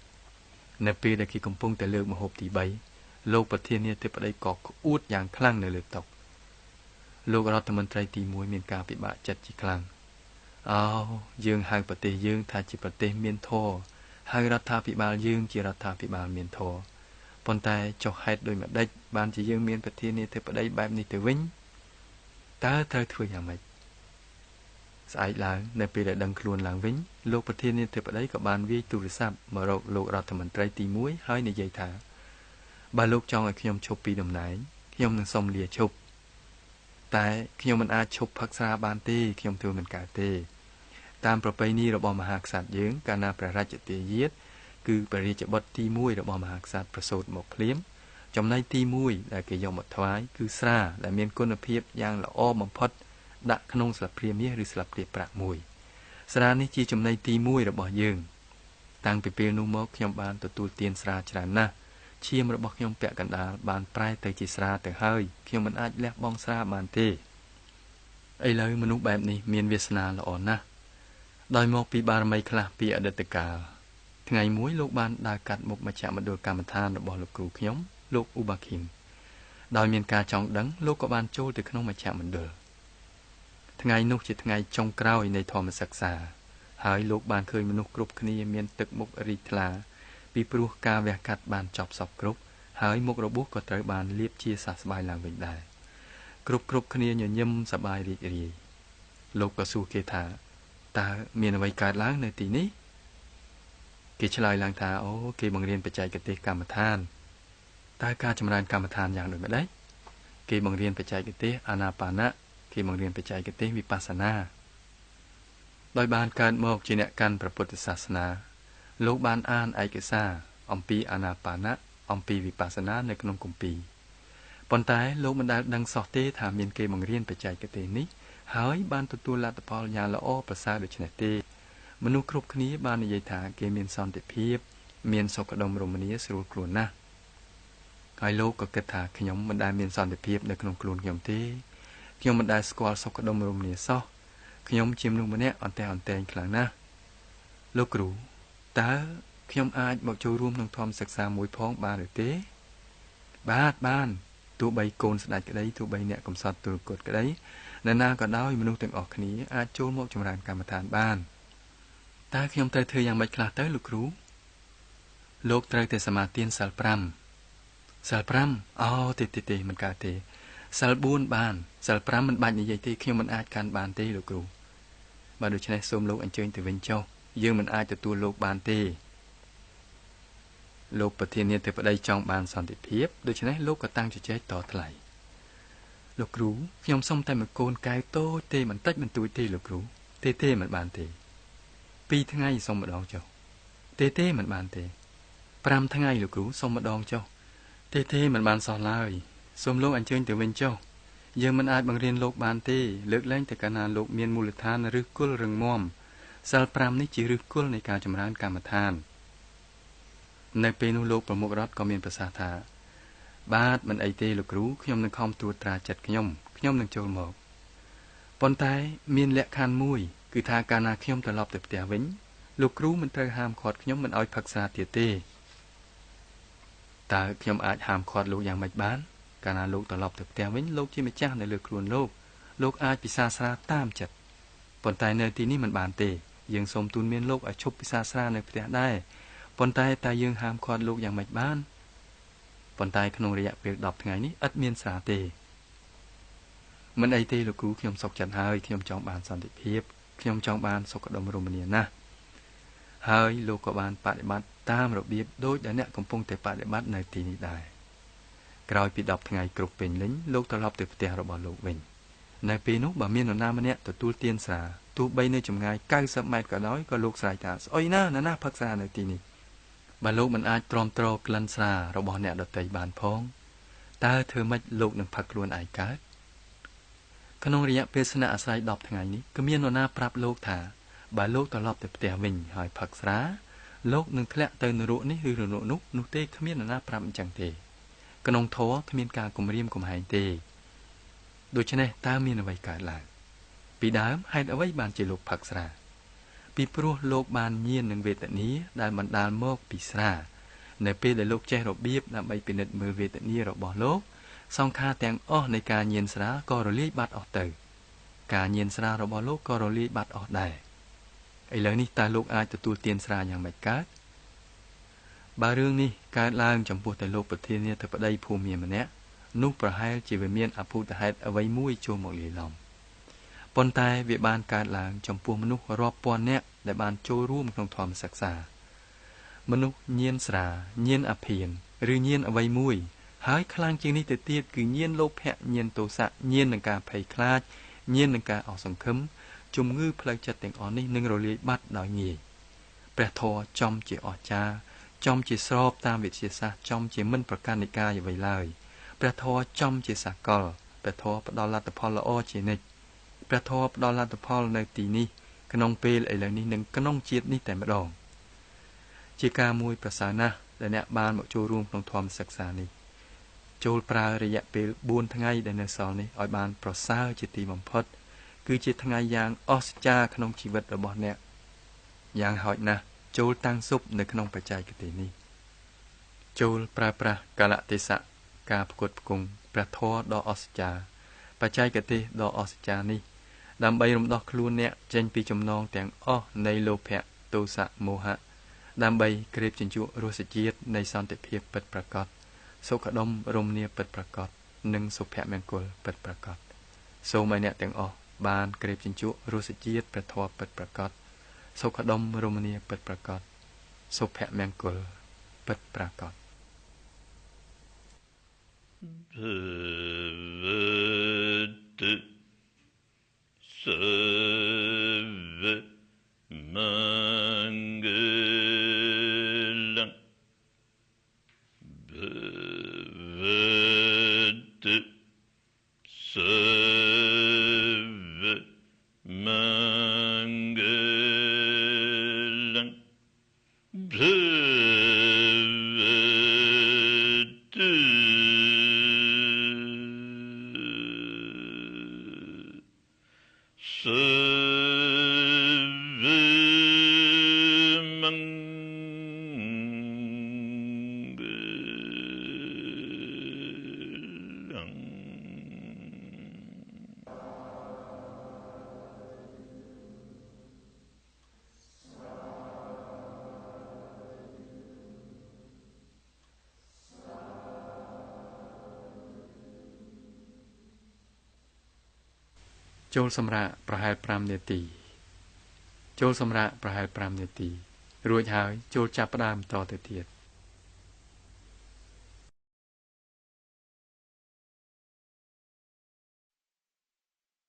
2នៅពេលដែលគេកំពុងតែលើកម្ហូបទី3លោកប្រធានាធិបតីក៏ក្អួតយ៉ាងខ្លាំងនៅលើតុលោករដ្ឋមន្ត្រីទី1មានការពិបាកចិត្តជាខ្លាំងយើងហៅប្រទេសយើងថាជាប្រទេសមានធម៌ហៅរដ្ឋាភិបាលយើងជារដ្ឋាភិបាលមានធម៌ប៉ុន្តែចុះហេតុដូចម្ដេចបានជាយើងមានប្រធានាធិបតីបែបនេះទៅវិញតើត្រូវធ្វើយ៉ាងម៉េចស្អែកឡើងនៅពេលដែលដឹងខ្លួនឡើងវិញលោកប្រធានាធិបតីក៏បានវាយទូរស័ព្ទមករកលោករដ្ឋមន្ត្រីទី1ហើយនិយាយថាបើលោកចង់ឲ្យខ្ញុំឈប់ពីតំណែងខ្ញុំនឹងសុំលាឈប់តែខ្ញុំមិនអាចឈប់ផឹកស្រាបានទេខ្ញុំធ្វើមិនកើតទេតាមប្រពៃណីរបស់មហាក្សត្រយើងកាលណាព្រះរាជទាយាទគឺព្រះរាជបុត្រទី1របស់មហាក្សត្រប្រសូតមកភ្លាមចំណែកទី1ដែលគេយកមកថ្វាយគឺស្រាដែលមានគុណភាពយ៉ាងល្អបំផុតដាក់ក្នុងស្លាបព្រាមាសឬស្លាបព្រាប្រាក់មួយស្រានេះជាចំណីទី1របស់យើងតាំងពីពេលនោះមកខ្ញុំបានទទួលទានស្រាច្រើនណាស់ឈាមរបស់ខ្ញុំពាក់កណ្ដាលបានប្រែទៅជាស្រាទៅហើយខ្ញុំមិនអាចលះបង់ស្រាបានទេឥឡូវមនុស្សបែបនេះមានវាសនាល្អណាស់ដោយមកពីបារមីខ្លះពីអតីតកាលថ្ងៃមួយលោកបានដើរកាត់មុខមជ្ឈមណ្ឌលកម្មដ្ឋានរបស់លោកគ្រូខ្ញុំលោកឧបាឃីមដោយមានការចង់ដឹងលោកក៏បានចូលទៅក្នុងមជ្ឈមណ្ឌលថ្ងៃនោះជាថ្ងៃចុងក្រោយនៃធម្មសិក្សាហើយលោកបានឃើញមនុស្សគ្រប់គ្នាមានទឹកមុខរីកថ្លាពីព្រោះការវះកាត់បានចប់សពគ្រប់ហើយមុខរបួសក៏ត្រូវបានលាបជាសះស្បើយឡើងវិញដែរគ្រប់គ្នាញញឹមសប្បាយរីករាយលោកក៏សួរគេថាតើមានអ្វីកើតឡើងនៅទីនេះគេឆ្លើយឡើងថាគេបង្រៀនបច្ចេកទេសកម្មដ្ឋានតើការចម្រើនកម្មដ្ឋានយ៉ាងដូចម្ដេចគេបង្រៀនបច្ចេកទេសអាណាបាណៈគេបង្រៀនបច្ចេកទេសវិបស្សនាដោយបានកើតមកជាអ្នកកាន់ព្រះពុទ្ធសាសនាលោកបានអានឯកសារអំពីអាណាបាណៈអំពីវិបស្សនានៅក្នុងគម្ពីរប៉ុន្តែលោកមិនដែលដឹងសោះទេថាមានគេបង្រៀនបច្ចេកទេសនេះហើយបានទទួលលទ្ធផលយ៉ាងល្អប្រសើរដូច្នេះទេមនុស្សគ្រប់គ្នាបាននិយាយថាគេមានសន្តិភាពមានសុខដុមរមនាស្រួលខ្លួនណាស់ហើយលោកក៏គិតថាខ្ញុំមិនដែលមានសន្តិភាពនៅក្នុងខ្លួនខ្ញុំទេខ្ញុំមិនដែលស្គាល់សុខដុមរមនាសោះខ្ញុំជាមនុស្សម្នាក់អន្ទះអន្តែងខ្លាំងណាស់លោកគ្រូតើខ្ញុំអាចមកចូលរួមក្នុងធម្មសិក្សាមួយផងបានឬទេបានទោះបីកូនស្ដេចក្តីទោះបីអ្នកកំសត់ទុរគតក្តីនរណាក៏ដោយមនុស្សទាំងអស់គ្នាអាចចូលមកចម្រើនកម្មដ្ឋានបានតើខ្ញុំត្រូវធ្វើយ៉ាងម៉េចខ្លះទៅលោកគ្រូលោកត្រូវតែសមាទានសិល5សិល5ទេមិនកើតទេសិល4បានសិល5មិនបាច់និយាយទេខ្ញុំមិនអាចកាន់បានទេលោកគ្រូបើដូច្នេះសូមលោកអញ្ជើញទៅវិញចុះយើងមិនអាចទទួលលោកបានទេលោកប្រធានាធិបតីចង់បានសន្តិភាពដូច្នេះលោកក៏តាំងជជែកតថ្លៃលោកគ្រូខ្ញុំសុំតែមួយកូនកែវតូចទេបន្តិចបន្តួចទេលោកគ្រូទេមិនបានទេ2ថ្ងៃសុំម្ដងចុះទេមិនបានទេ5ថ្ងៃលោកគ្រូសុំម្ដងចុះទេមិនបានសោះឡើយសូមលោកអញ្ជើញទៅវិញចុះយើងមិនអាចបង្រៀនលោកបានទេលើកលែងតែកាលណាលោកមានមូលដ្ឋានឬគល់រឹងមាំសិល5នេះជាឫសគល់នៃការចម្រើនកម្មដ្ឋាននៅពេលនោះលោកប្រមុខរដ្ឋក៏មានប្រសាសន៍ថាបាទមិនអីទេលោកគ្រូខ្ញុំនឹងខំត្រួតត្រាចិត្តខ្ញុំនឹងចូលមកប៉ុន្តែមានលក្ខខណ្ឌមួយគឺថាកាលណាខ្ញុំត្រឡប់ទៅផ្ទះវិញលោកគ្រូមិនត្រូវហាមឃាត់ខ្ញុំមិនឲ្យផឹកស្រាទៀតទេតើខ្ញុំអាចហាមឃាត់លោកយ៉ាងម៉េចបានកាលណាលោកត្រឡប់ទៅផ្ទះវិញលោកជាម្ចាស់នៅលើខ្លួនលោកអាចពិសាស្រាតាមចិត្តប៉ុន្តែនៅទីនេះមិនបានទេយើងសូមទូនមានលោកឲ្យឈប់ពិសាស្រានៅផ្ទះដែរប៉ុន្តែតើយើងហាមឃាត់លោកយ៉ាងម៉េចបានប៉ុន្តែក្នុងរយៈពេល10ថ្ងៃនេះឥតមានស្រាទេមិនអីទេលោកគ្រូខ្ញុំសុខចិត្តហើយខ្ញុំចង់បានសន្តិភាពខ្ញុំចង់បានសុខដុមរមនាណាស់ហើយលោកក៏បានបដិបត្តិតាមរបៀបដូចដែលអ្នកកំពុងតែបដិបត្តិនៅទីនេះដែរក្រោយពី10ថ្ងៃគ្រប់ពេញលេញលោកត្រឡប់ទៅផ្ទះរបស់លោកវិញនៅពេលនោះបើមាននរណាម្នាក់ទទួលទានស្រាទោះបីនៅចម្ងាយ90ម៉ែត្រក៏ដោយក៏លោកស្រែកថាស្អុយណាស់ផឹកស្រានៅទីនេះបើលោកមិនអាចទ្រាំទ្រក្លិនស្រារបស់អ្នកដទៃបានផងតើធ្វើម៉េចលោកនឹងផឹកខ្លួនឯងកើត ក្នុងរយៈពេលស្នាក់អាស្រ័យ10ថ្ងៃនេះក៏មាននរណាប្រាប់លោកថាបើលោកត្រឡប់ទៅផ្ទះវិញហើយផឹកស្រាលោកនឹងធ្លាក់ទៅនរកនេះឬនរកនោះទេគ្មាននរណាប្រាប់អញ្ចឹងទេក្នុងធម៌គ្មានការគំរាមកំហែងទេដូច្នេះតើមានអ្វីកើតឡើងពីដើមហេតុអ្វីបានជាលោកផឹកស្រាពីព្រោះលោកបានញៀននឹងវេទនាដែលបណ្ដាលមកពីស្រានៅពេលដែលលោកចេះរបៀបដើម្បីពិនិត្យមើលវេទនារបស់លោកសង្ខារទាំងអស់នៃការញៀនស្រាក៏រលាយបាត់អស់ទៅការញៀនស្រារបស់លោកក៏រលាយបាត់អស់ដែរឥឡូវនេះតើលោកអាចទទួលទានស្រាយ៉ាងម៉េចកើតបើរឿងនេះកើតឡើងចំពោះតែលោកប្រធានាធិបតីភូមិម្នាក់នោះប្រហែលជាវាមានអភូតហេតុអ្វីមួយចូលមកលាយឡំប៉ុន្តែវាបានកើតឡើងចំពោះមនុស្សរាប់ពាន់នាក់ដែលបានចូលរួមក្នុងធម្មសិក្សាមនុស្សញៀនស្រាញៀនអភិនឬញៀនអ្វីមួយហើយខ្លាំងជាងនេះទៅទៀតគឺញៀនលោភៈញៀនទោសៈញៀននឹងការភ័យខ្លាចញៀននឹងការអស់សង្ឃឹមជំងឺផ្លូវចិត្តទាំងអស់នេះនឹងរលាយបាត់ដោយងាយព្រះធម៌ចំជាអស្ចារ្យចំជាស្របតាមវិទ្យាសាស្ត្រចំជាមិនប្រកាន់នៃការអ្វីឡើយព្រះធម៌ចំជាសកលព្រះធម៌ផ្ដល់លទ្ធផលល្អជានិច្ចព្រះធម៌ផ្ដល់លទ្ធផលនៅទីនេះក្នុងពេលឥឡូវនេះនិងក្នុងជាតិនេះតែម្ដងជាការមួយប្រសើរណាស់ដែលអ្នកបានមកចូលរួមក្នុងធម៌សិក្សានេះចូលប្រើរយៈពេល4ថ្ងៃដែលនៅសល់នេះឲ្យបានប្រសើរជាទីបំផុតគឺជាថ្ងៃយ៉ាងអស្ចារ្យក្នុងជីវិតរបស់អ្នកយ៉ាងហោចណាស់ចូលតាំងស៊ុបនៅក្នុងបច្ចេកទេសនេះចូលប្រើប្រាស់កាលៈទេសៈការផ្គត់ផ្គង់ព្រះធម៌ដ៏អស្ចារ្យបច្ចេកទេសដ៏អស្ចារ្យនេះដើម្បីរំដោះខ្លួនអ្នកចេញពីចំណងទាំងអស់នៃលោភៈទោសៈមោហៈដើម្បីក្រេបជញ្ជក់រសជាតិនៃសន្តិភាពពិតប្រាកដសុខដុមរមនាពិតប្រាកដនិងសុភមង្គលពិតប្រាកដសូមឲ្យអ្នកទាំងអស់បានក្រេបជញ្ជក់រសជាតិព្រះធម៌ពិតប្រាកដសុខដុមរមនាពិតប្រាកដសុភមង្គលពិតប្រាកដចូលសម្រាកប្រហែល5នាទីចូលសម្រាកប្រហែល5នាទីរួចហើយចូលចាប់ផ្ដើមតទៅទៀត